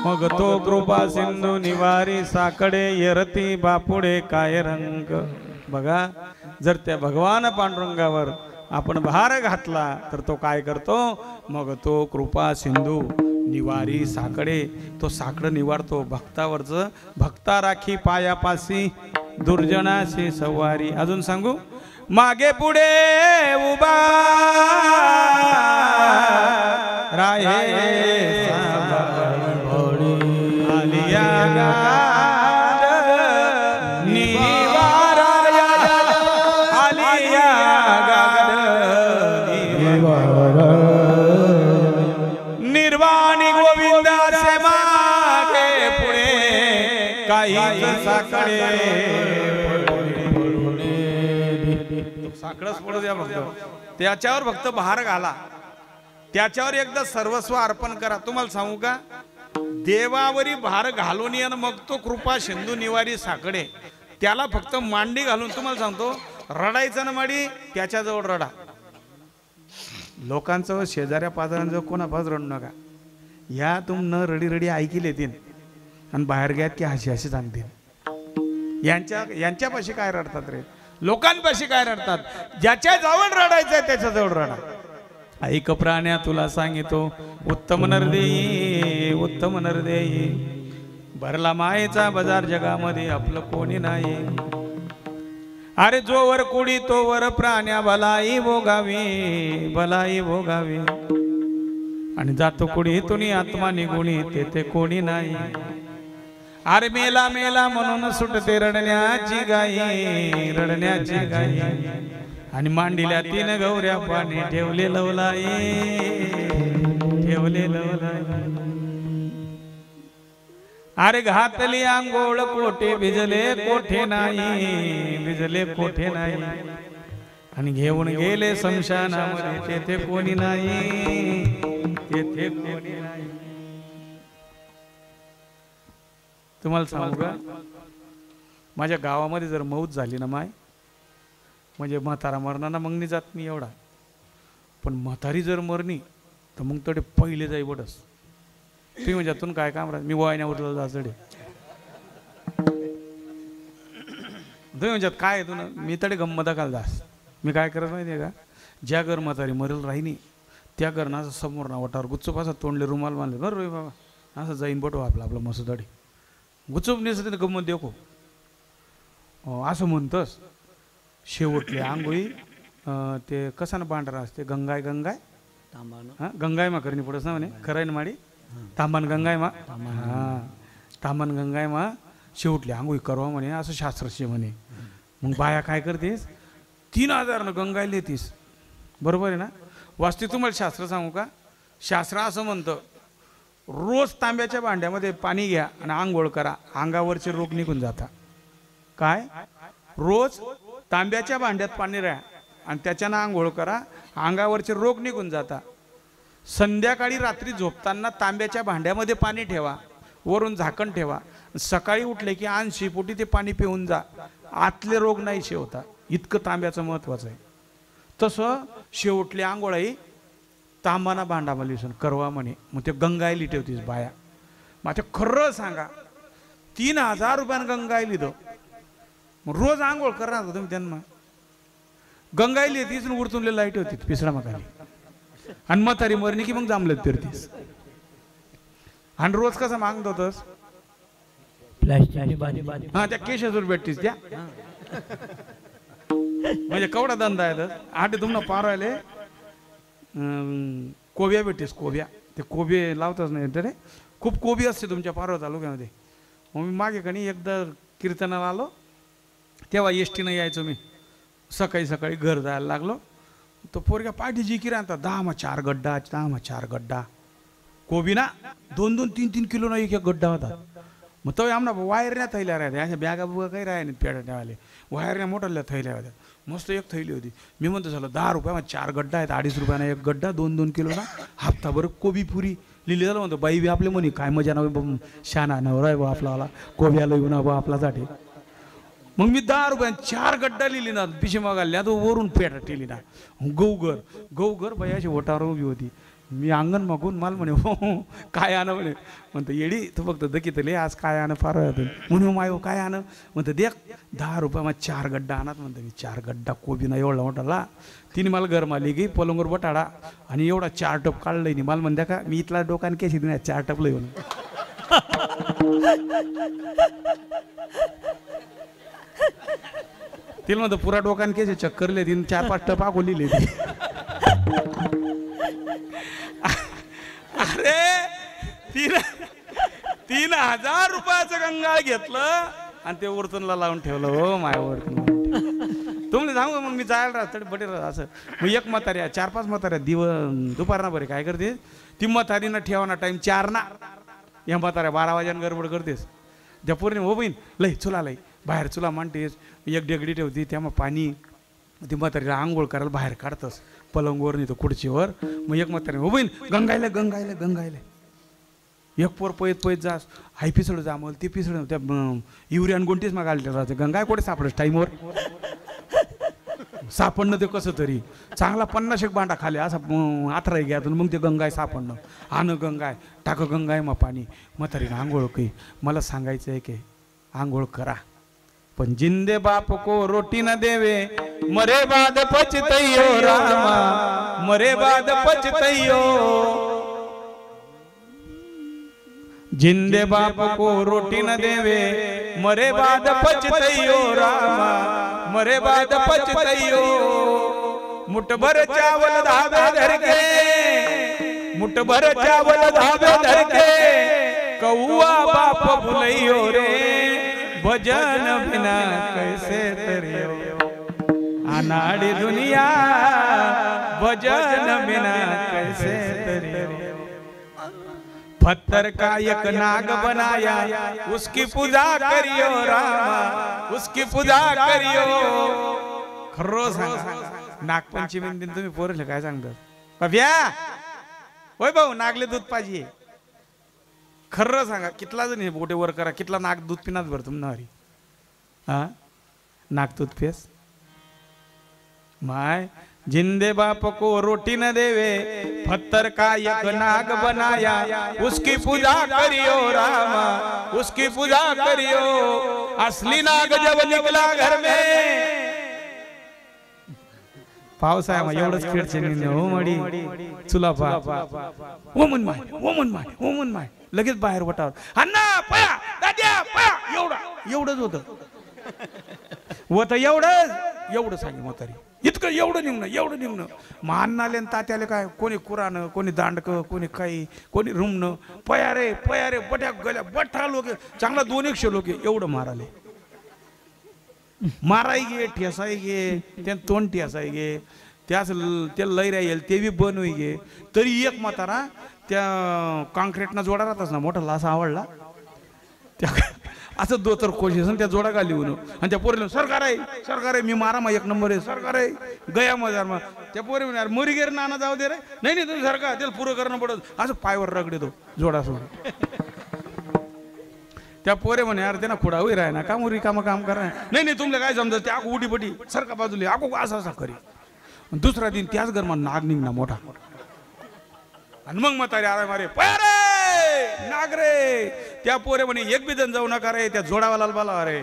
मग तो सिंधू निवारी साकडे येरती बापुडे काय रंग. बघा, जर त्या भगवान पांडुरंगावर आपण भार घातला तर तो काय करतो, मग तो कृपा सिंधू निवारी साकडे, तो साकडं निवारतो भक्तावरचं. भक्ता राखी पायापासी दुर्जनाशी सवारी. अजून सांगू, मागे पुढे उभा राहे निर्वाणी गोविंदा से मागे पुढे काही साकडे. साकडच पडू द्या फक्त, त्याच्यावर फक्त भार घाला, त्याच्यावर एकदा सर्वस्व अर्पण करा. तुम्हाला सांगू का, देवावरी भार घालून या, मग तो कृपा सिंधू निवारी साकडे, त्याला फक्त मांडी घालून. तुम्हाला सांगतो, रडायचं ना माडी, त्याच्याजवळ रडा. लोकांचं शेजाऱ्या पाजाऱ्यांजवळ कोणापास रडू नका. ह्या तुम न रडी रडी ऐकील येतील आणि बाहेर घ्यात की हशी हशी सांगतील. यांच्यापाशी काय रडतात रे, लोकांपाशी काय रडतात. ज्याच्या जवळ रडायचंय त्याच्याजवळ रडा. ऐक प्राण्या तुला सांगितो, उत्तम नरदेई उत्तम नरदेई, भरला मायेचा बाजार जगामध्ये आपलं कोणी नाही. अरे जोवर कुडी तोवर प्राण्या भलाई भोगावी भलाई भोगावी. आणि जातो कोणी तुनी आत्मा निगुणी तेथे कोणी नाही. अरे मेला मेला म्हणून सुटते रडण्याची गाई, रडण्याची गाई. आणि मांडील्या 3 गौऱ्या पाणी ठेवले लवलाई, ठेवले लवलाई. अरे घातली आंघोळ कोठे भिजले कोठे नाही, भिजले कोठे नाही. आणि घेऊन गेले शमशानामध्ये तेथे कोणी नाही, तेथे कोणी नाही. तुम्हाला सांगू का, माझ्या गावामध्ये जर मौत झाली ना माय, म्हणजे म्हातारा मरणार ना, मग नाही जात मी एवढा. पण म्हातारी जर मरणी तर मग तडे पहिले जाई बडस. तुम्ही म्हणजे तुन काय काम राहत, मी वायण्या उठला जाचडे. तुम्ही म्हणजे काय तुला मी तडे गंमत दाखल दास. मी काय करत माहिती आहे का, ज्या घर म्हातारी मरेल राहिनी त्या घरनं असं समोर ना वाटावर गुच्चूप असं तोंडले रुमाल बांधले, बरं रे बाबा असं जाईन बटो आपलं आपलं मसुदाडी गुच्चूप नेसं तिथे गंमत देखो असं म्हणतंस. शेवटले आंघोळी ते कसानं पांढरा असते, गंगाय गंगाय हां गंगाय मा करणी पडस ना म्हणे, खराय ना माडी तांबान गंगाय मा, हां तांबान गंगाय मा शेवटली आंघोळी करवा म्हणे, असं शास्त्रशे म्हणे. मग बाया काय करतेस, 3000 गंगायला देतीस, बरोबर आहे ना. वास्तविक तुम्हाला शास्त्र सांगू का, शास्त्र असं म्हणतं रोज तांब्याच्या भांड्यामध्ये पाणी घ्या आणि आंघोळ करा, अंगावरचे रोग निघून जाता. काय, रोज तांब्याच्या भांड्यात पाणी राहा आणि त्याच्यानं आंघोळ करा, अंगावरचे रोग निघून जाता. संध्याकाळी रात्री झोपताना तांब्याच्या भांड्यामध्ये पाणी ठेवा, वरून झाकण ठेवा, सकाळी उठले की 80 पोटी ते पाणी पिऊन जा, आतले रोग नाहीसे होता. इतकं तांब्याचं महत्वाचं आहे. तसं शेवटली आंघोळाई तांबाना भांडामध्ये करवा म्हणे. मग ते गंगायली ठेवतीस बाया. मग ते खरं सांगा 3000 रुपयानं गंगायली दो, मग रोज आंघोळ करणार तुम्ही त्यांना. गंगायली येतीस उरतून लाईट होती पिसडा मकाली, आणि म्हातारी मरणी की मग जांभळत फिरतीस. आणि रोज कसं मागत होतस, हा त्या केशातून भेटतीस त्या, म्हणजे केवढा धंदा आहे. आठ तुम्हाला पारायले कोबिया भेटतेस, कोबिया ते कोबे लावतच नाही तर खूप कोबी असते तुमच्या पारवा तालुक्यामध्ये. मग मी मागे कणी एकदा कीर्तनाला आलो तेव्हा एसटीनं यायचो मी, सकाळी सकाळी घर जायला लागलो. तो पोरग्या पाठी जी किरा आणतात 10 गड्डा 10 गड्डा कोबी ना, 2-2, 3-3 किलो ना एक गड्डा होता. मग तो आमना वायरण्या थैल्या राहत्या, अशा बॅगा बुगा काही राहाय नाही पेड्या ठेवाले, वायरण्या मोठ्या थैल्या होत्या. मस्त एक थैली होती. मी म्हणतो झालं 10 रुपया 4 गड्डा आहेत, 2.5 रुपयाना एक गड्डा, 2-2 किलो ना हप्ताभर कोबी पुरी लिहिली. झालं म्हणतो बाई बी आपले म्हणे काय मजा ना शाना नवरा आहे बा आपला कोब्याला येऊन बा आपल्यासाठी. मग मी 10 रुपयाने 4 गड्डा लिहिली ना, पिशे मागायला तो वरून पेटा टेली ना. गौगर बाई अशी ओटावर उभी होती. मी अंगण मागून मला म्हणे हो काय आणं म्हणे. म्हणतो येडी तू फक्त दकीतले आज काय आणं फार म्हणून माय काय आणं. म्हणतं देख 10 रुपया 4 गड्डा आणत. म्हणतो मी 4 गड्डा कोबी ना एवढा मोठाला. तिने मला घर माली गी पलंगवर बटाडा आणि एवढा 4 टप काढलं नाही. मला म्हणत्या का मी इथला डोकान केशी दिना 4 टपलं येऊन. तिला म्हणतो पुरा डोकान केसे चक्करले तिने 4-5 टप आखो लिहिले. अरे 3000 रुपयाचं गंगाळ घेतलं आणि ते उरतूनला लावून ठेवलं. हो माय तुम्हाला सांगू मग मी जायला राहत बटे असं. मग एक म्हाताऱ्या 4-5 म्हाताऱ्या दुपारना बरे काय करते ती म्हातारीनं ठेवाना टाइम 4 ना. या म्हाताऱ्या 12 वाजन गडबड करतेस. त्या पूर्ण हो बहीण लई चुला लई बाहेर चुला मांडतेस. एक डेगडी ठेवती त्यामुळे पाणी ती म्हातारीला आंघोळ करायला बाहेर काढतस पलंगवर नाही तर खुर्चीवर. मग एक म्हातारी हो बहीण गंगायला गंगायला गंगायला एक पोर पयत जास हाय पिसळ जामल ती पिसळ त्या युरियान गुंटीच मग आले राहते. गंगाय कुठे सापडस टाईमवर सापडणं ते कसं तरी चांगला 50 एक बांडा खाले असा 18 घ्या मग ते गंगाय सापडणं. आण गंगाय टाक गंगाय मग पाणी. म्हातारीनं आंघोळ काही मला सांगायचं आहे की आंघोळ करा पण जिंदे बाप को रोटी न देवे मरे बाद पछतैयो रामा मरे बाद पछतैयो. जिंदे बाप को रोटी न देवे मरे बाद पछतैयो रामा मरे बाद पछतैयो. मुठभर चावल धाबे धर के मुठभर चावल धावे धरके कौआ बाप भुलैयो रे भजन बिना कैसे तरियो अनाड़ी दुनिया भजन बिना कैसे तरियो पत्थर का एक नाग बनाया उसकी पूजा करियो रामा उसकी पूजा करियो खरो सांगा नागपंचमी दिन तुम्ही पोरले काय सांगतात बाब्या होय भाऊ नागले दूध पाहिजे खरं सांगा कितला जण हे बोटे वर करा कितला नाग दूध पिनात भर तुम नारी हा नाग दूध पेस माय जिंदे बाप को रोटी न देवे पत्थर का एक नाग बनाया उसकी पूजा करियो रामा उसकी पूजा करियो असली नाग जब निकला घर में पावसाळ्यामध्ये एवढंच खेळचे हो मडी चुला पा ओमन माय लगेच बाहेर वटावर अण्णा पया दाद्या पया एवढंच होतं एवढं सांगे म्हातारी इतकं एवढं निघणं मग अण्णाले तात्याले काय कोणी कुरानं कोणी दांडक कोणी काही कोणी रुमणं पया रे बट्या गल्या बठा लोक चांगला 200 लोक एवढं माराय गे ठेसाय गे त्या तोंड ठेसाय गे त्याच त्या लैऱ्या येईल ते बी बनवी गे तरी एक म्हातारा त्या कॉन्क्रीटना जोडा राहताच ना मोठा लासा आवडला त्या असं दोतर कोशिश त्या जोडा घाली होऊन आणि त्या पोरीला सरकार आहे मी मारा मग 1 नंबर आहे सरकार आहे गया मजार मग त्या पोरी म्हणे मरी गेर नाना जाऊ दे रे नाही तुम्ही सरकार त्याला पुरं करणं पडत असं पायवर रगडे तो जोडा सोडून त्या पोरे म्हणे यार त्यांना खुडा होई राय ना का मुरी काम करा नाही तुमला काय समजत त्या उडी पटी सरका बाजूला आगो असा करी दुसरा दिन त्याच गरमा नाग निघना मोठा आणि मग म्हातारे आराय मारे परे नाग रे त्या पोरे म्हणे एक बी जण जाऊ नका रे त्या जोडावाला बाला रे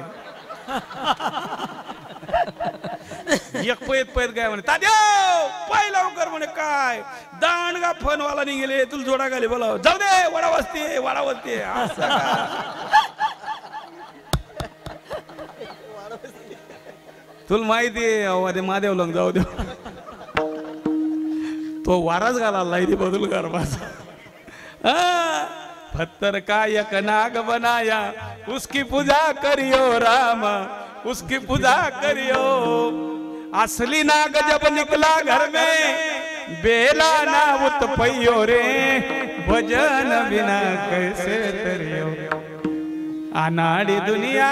एक पैत काय म्हणे ताद्या पाय लवकर म्हणे काय दांडगा फनवाला निघेले तुला जोडा घाली बोला जाऊ दे वडा वस्ती तुला माहिती आहे महादेव लंग जाऊ दे तो वाराच घाला लाईनी बदल कर पत्थर का एक नाग बनाया उसकी पूजा करियो रामा उसकी पूजा करियो असली नाग जब निकला घर में बेला ना उत्पयो रे भजन बिना कैसे तरियो अनाड़ी दुनिया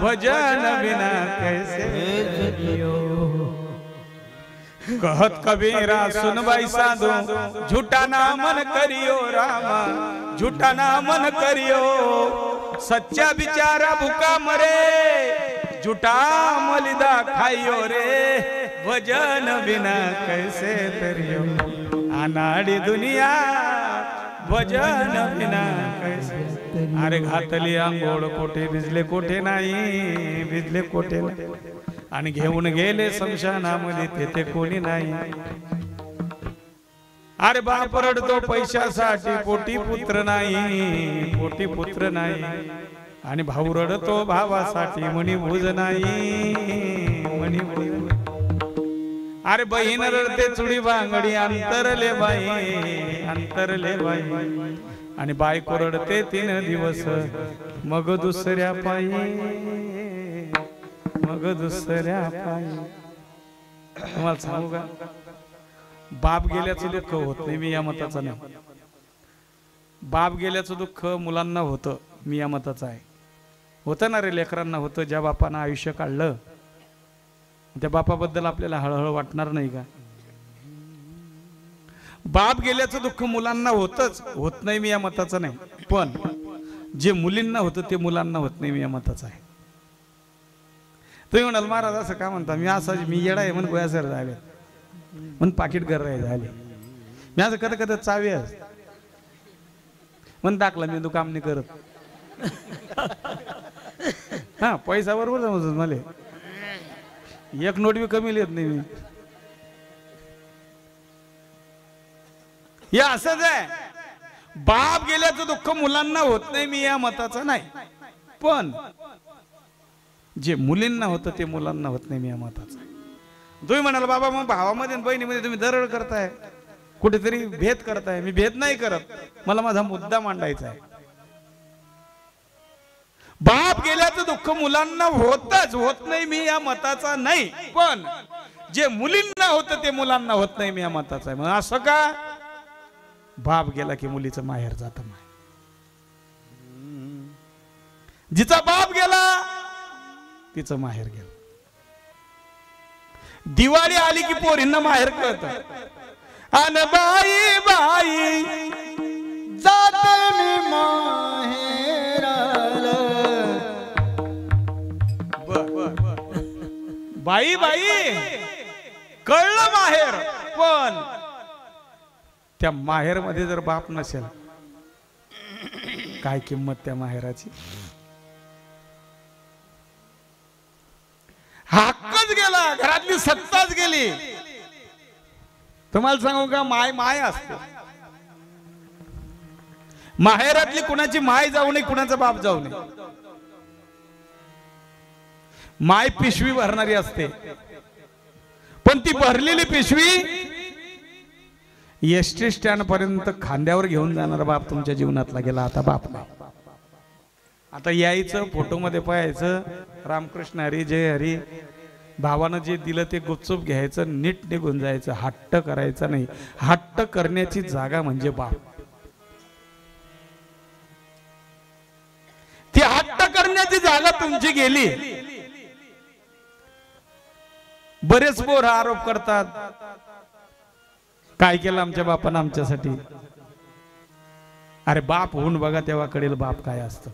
भजन बिना कैसे तरियो कहत कबीरा सुन भाई साधु झूठा ना मन करियो रामा झूठा ना मन करियो सच्चा बिचारा भूखा मरे झूठा मलिदा खाइयो रे भजन बिना कैसे तरियो अनाड़ी दुनिया भजन बिना कैसे अरे घातली आंघोळ कोठे भिजले कोठे नाही आणि घेऊन गेले समशानामध्ये तेथे कोणी नाही अरे बाप रडतो पैशासाठी पोटी पुत्र नाही आणि भाऊ रडतो भावासाठी मणी भुज नाही अरे बहीण रडते चुडी बांगडी अंतरले बाई आणि बायको रडते 3 दिवस मग दुसऱ्या पायी तुम्हाला सांगू का बाप गेल्याचं दुःख होत नाही मी या मताचा नाही बाप गेल्याचं दुःख मुलांना होतं मी या मताचा आहे होतं ना रे लेकरांना होतं ज्या बापानं आयुष्य काढलं त्या बापाबद्दल आपल्याला हळहळ वाटणार नाही का बाप गेल्याचं दुःख मुलांना होत नाही मी या मताचा नाही पण जे मुलींना होतं ते मुलांना होत नाही मी या मताचा आहे तुम्ही म्हणाल महाराज असं का म्हणता मी येडा आहे म्हणून गोयासर झाले म्हणून पाकिट घर झाले मी असं कधी चावी आहे म्हणून दाखला मी काम नाही करत हा पैसा बरोबर समजत मला एक नोट बी कमी लिहित नाही मी हे असंच आहे बाप गेल्याचं दुःख मुलांना होत नाही मी या मताचा नाही पण जे मुलींना होतं ते मुलांना होत नाही मी या मताचा तुम्ही म्हणाल बाबा मग भावामध्ये बहिणीमध्ये तुम्ही दरड करताय कुठेतरी भेद करताय. मी भेद नाही करत, मला माझा मुद्दा मांडायचा आहे. बाप गेल्याचं दुःख मुलांना होतच, होत नाही मी या मताचा नाही, पण जे मुलींना होतं ते मुलांना होत नाही मी या मताचा आहे. मग असं का? बाप गेला की मुलीचं माहेर जातं. जिचा बाप गेला तिचं माहेर गेलं. दिवाळी आली की पोरींना माहेर कळत. अन बाई बाई जाते मी माहेराला. बाई बाई कळलं माहेर, पण त्या माहेर मध्ये जर बाप नसेल काय किंमत त्या माहेराची? हक्कच गेला, घरातली सत्ताच गेली. तुम्हाला सांगू का, माय माय असते. माहेरातली कुणाची माय जाऊ नये, कुणाचा बाप जाऊ नये. माय पिशवी भरणारी असते, पण ती भरलेली पिशवी एसटी स्टँड पर्यंत खांद्यावर घेऊन जाणारा बाप तुमच्या जीवनातला गेला. आता बाप नाही. आता यायचं, फोटोमध्ये पाहायचं, रामकृष्ण हरी जय हरी, भावानं जे दिलं ते गुपचूप घ्यायचं, नीट निघून जायचं. हट्ट करायचा नाही. हट्ट करण्याची जागा म्हणजे बाप. ती हट्ट करण्याची जागा तुमची गेली. बरेच पोर आरोप करतात, काय केलं आमच्या बापानं आमच्यासाठी. अरे बाप होऊन बघा, तेव्हा कळेल बाप काय असतं.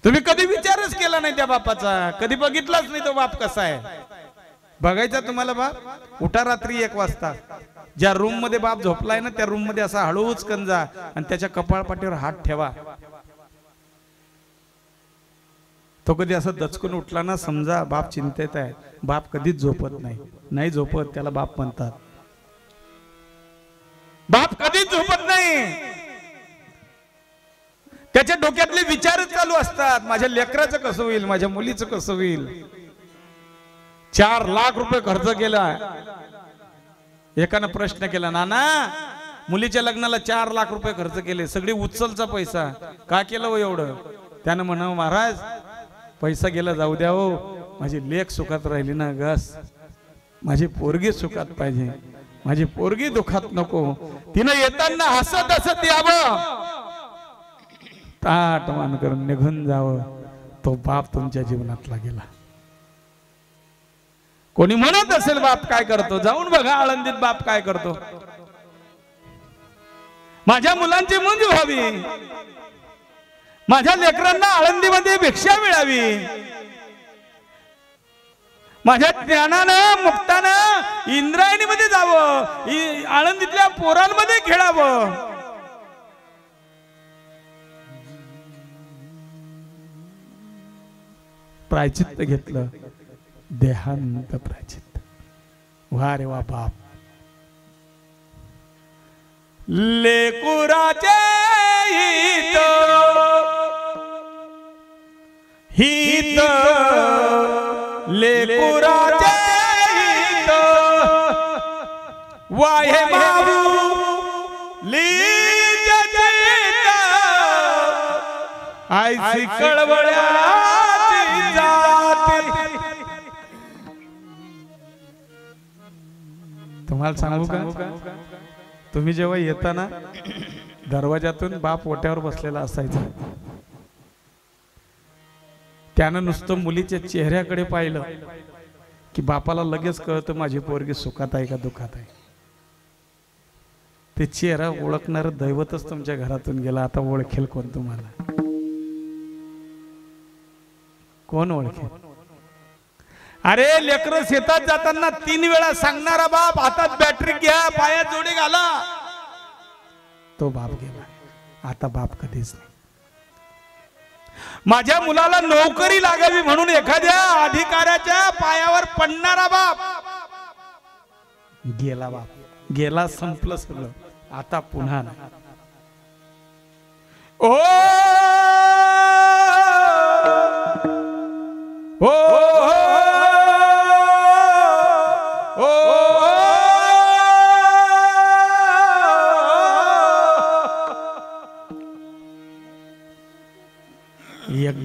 तुम्ही कधी विचारच केला नाही त्या बापाचा, कधी बघितलाच नाही तो बाप कसा आहे. बघायचा तुम्हाला बाप? उठा रात्री 1 वाजता, ज्या रूम मध्ये बाप झोपलाय ना त्या रूम मध्ये असा हळूच कंजा आणि त्याच्या कपाळपाटीवर हात ठेवा. तो कधी असं दचकून उठला ना, समजा बाप चिंतेत आहे. बाप कधीच झोपत नाही, नाही झोपत त्याला बाप म्हणतात. बाप कधीच झोपत नाही. त्याच्या डोक्यातले विचारच चालू असतात. माझ्या लेकराचं कसं होईल, माझ्या मुलीचं कसं होईल. 4 लाख रुपये खर्च केला. एकानं प्रश्न केला, नाना मुलीच्या लग्नाला 4 लाख रुपये खर्च केले, सगळी उचलचा पैसा, का केलं हो एवढं? त्यानं म्हणा, महाराज पैसा गेला जाऊ द्या हो, माझी लेक सुखात राहिली ना गस. माझी पोरगी सुखात पाहिजे, माझी पोरगी दुखात नको. तिनं येताना हसत हसत यावं, ताट मान करून निघून जावं. तो बाप तुमच्या जीवनातला गेला. कोणी म्हणत असेल बाप काय करतो, जाऊन बघा आळंदीत बाप काय करतो. माझ्या मुलांची मुंज व्हावी, माझ्या लेकरांना आळंदीमध्ये भिक्षा मिळावी, माझ्या ज्ञानानं मुक्तानं इंद्रायणीमध्ये जावं, आळंदीतल्या पोरांमध्ये खेळावं. प्रायचित्त घेतलं, देहांत प्रायचित्त. वा रे वा बाप. लेकुराचे हित हित, लेकुराचे हित, वाहे माऊ लीज चित, आयसी कळवळ्याची जाती. तुम्हाला सांगू का, तुम्ही जेव्हा येताना दरवाजातून बाप ओट्यावर बसलेला असायचा. त्यानं नुसतं मुलीच्या चेहऱ्याकडे पाहिलं की बापाला लगेच कळतं माझी पोरगी सुखात आहे का दुखात आहे. ते चेहरा ओळखणार दैवतच तुमच्या घरातून गेला. आता ओळखेल कोण तुम्हाला? कोण ओळखेल? अरे लेकरं शेतात जाताना 3 वेळा सांगणारा बाप, हातात बॅटरी घ्या, पायात जोडी घाला, तो बाप गेला. आता बाप कधीच नाही. माझ्या मुलाला नोकरी लागावी म्हणून एखाद्या अधिकाऱ्याच्या पायावर पडणारा बाप गेला. बाप गेला, संपलं सगळं. आता पुन्हा नाही. ओ ओ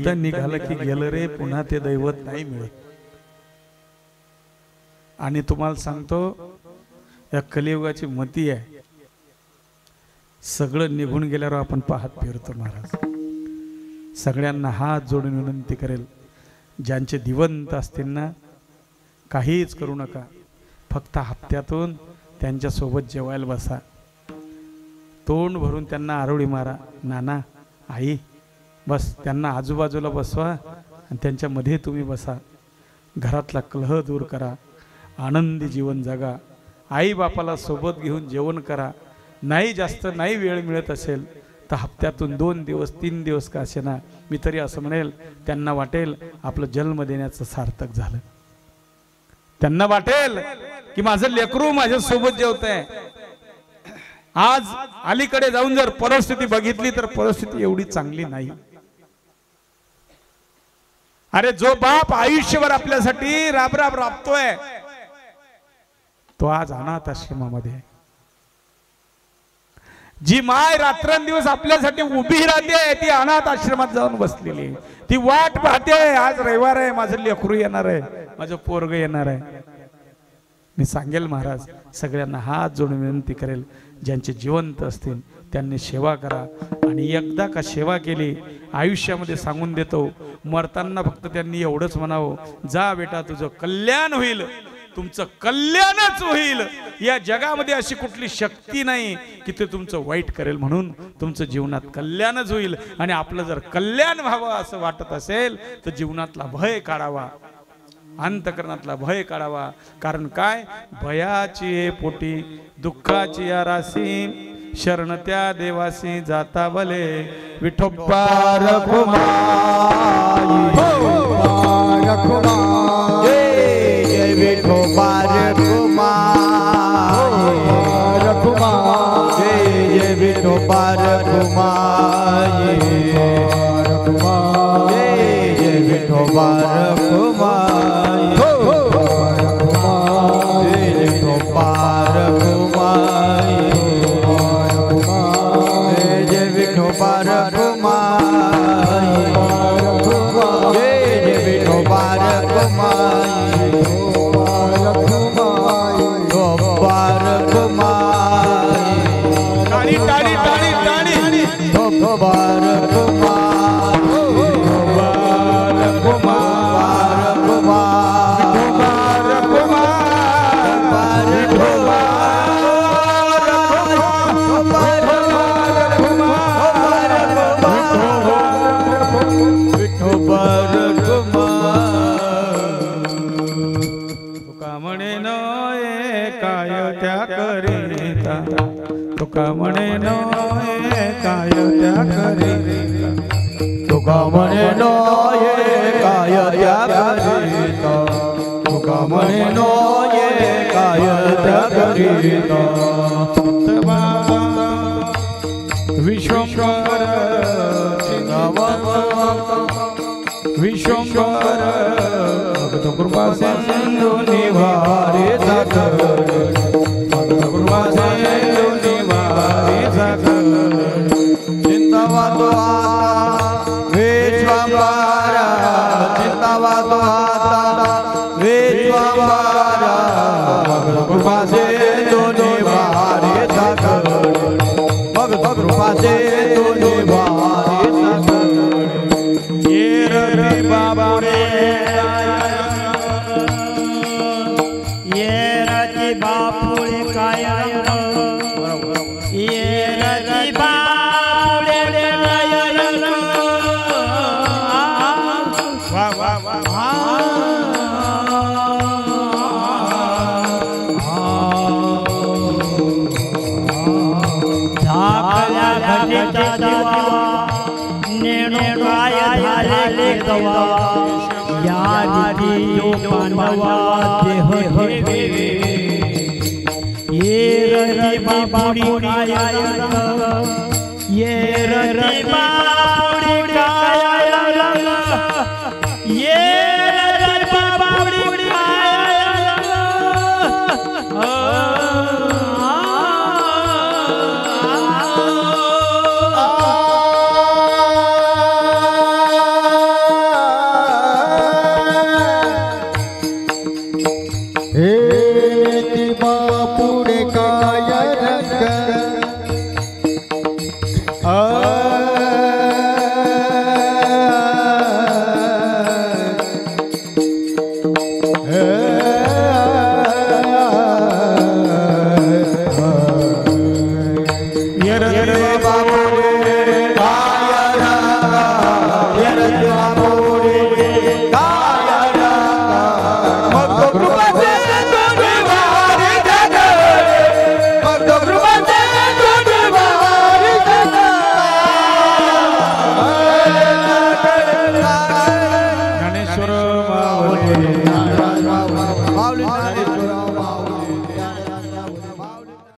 एकदा निघालं की गेलं रे, पुन्हा ते दैवत नाही मिळत. आणि तुम्हाला सांगतो, या कलियुगाची मती आहे, सगळं निघून गेल्यावर आपण पाहत फिरतो. महाराज सगळ्यांना हात जोडून विनंती करेल, ज्यांचे दिवंत असतील ना, काहीच करू नका, फक्त हप्त्यातून त्यांच्यासोबत जेवायला बसा, तोंड भरून त्यांना आरोळी मारा. नाना, आई, बस त्यांना आजूबाजूला बसवा आणि त्यांच्यामध्ये तुम्ही बसा. घरातला कलह दूर करा, आनंदी जीवन जगा. आई बापाला सोबत घेऊन जेवण करा. नाही जास्त नाही वेळ मिळत असेल तर हप्त्यातून 2 दिवस 3 दिवस का असेना, मी तरी असं म्हणेल, त्यांना वाटेल आपलं जन्म देण्याचं सार्थक झालं. त्यांना वाटेल की माझं लेकरू माझ्या सोबत जेवतंय. आज अलीकडे जाऊन जर परिस्थिती बघितली तर परिस्थिती एवढी चांगली नाही. अरे जो बाप आयुष्यभर आपल्यासाठी राबराब राबतोय, तो आज अनाथ आश्रमामध्ये आहे. जी माय रात्रंदिवस आपल्यासाठी उभी राहते, ती अनाथ आश्रमात जाऊन बसलेली. ती वाट पाहते, आज रविवार आहे, माझं लेकरू येणार आहे, माझं पोरग येणार आहे. मी सांगेल महाराज, सगळ्यांना हात जोडून विनंती करेल, ज्यांचे जिवंत असतील त्यांनी सेवा करा. आणि एकदा का सेवा केली आयुष्यामध्ये, सांगून देतो, मरताना फक्त त्यांनी एवढंच म्हणावं, जा बेटा, तुझं कल्याण होईल, तुमचं कल्याणच होईल. या जगामध्ये अशी कुठली शक्ती नाही की ते तुमचं वाईट करेल, म्हणून तुमचं जीवनात कल्याणच होईल. आणि आपलं जर कल्याण व्हावं असं वाटत असेल तर जीवनातला भय काढावा, अंतकरणातला भय काढावा. कारण काय, भयाची पोटी दुःखाची या राशी, शरण त्या देवासी जाता भले. विठोबा रखुमाई, जय विठोबा रखुमाई, जय विठोबा रखुमाई, जय विठोबा रखुमाई, जय विठोबा रखुमाई, जय विठोबा रखुमाई, जय विठोबा रखुमाई, टाळी टाळी टाळी टाळी. तुका म्हणे न काय त्या करिता, तुका म्हणे न काय त्या करिता, तुका म्हणे नो ये काय त्या करिता, तुका म्हणे नो ये काय त्या करिता. विश्वंभर विश्वंभर भक्त कृपा सिंधू निवारे सागर, भक्त कृपा सिंधू निवारे सागर. चिंतावादो आता विश्वंभरा, चिंतावादो आता विश्वंभरा, भक्त कृपा सिंधू निवारे सागर, भक्त कृपा सिंधू निवारे सागर. ये रति बाबुरे, ये रति बापुळे काय रंग, ये रति बापुळे काय रंग. वा वा वा. झाकल्या घटीचा दिवा, नेणो काय झाले दवा. या रीती जो पांडवा देह ठेवे, ये रति बापुडी काय रंग, ये रति बापुडी काय रंग, ये रति बापुडी काय रंग. पुढे काय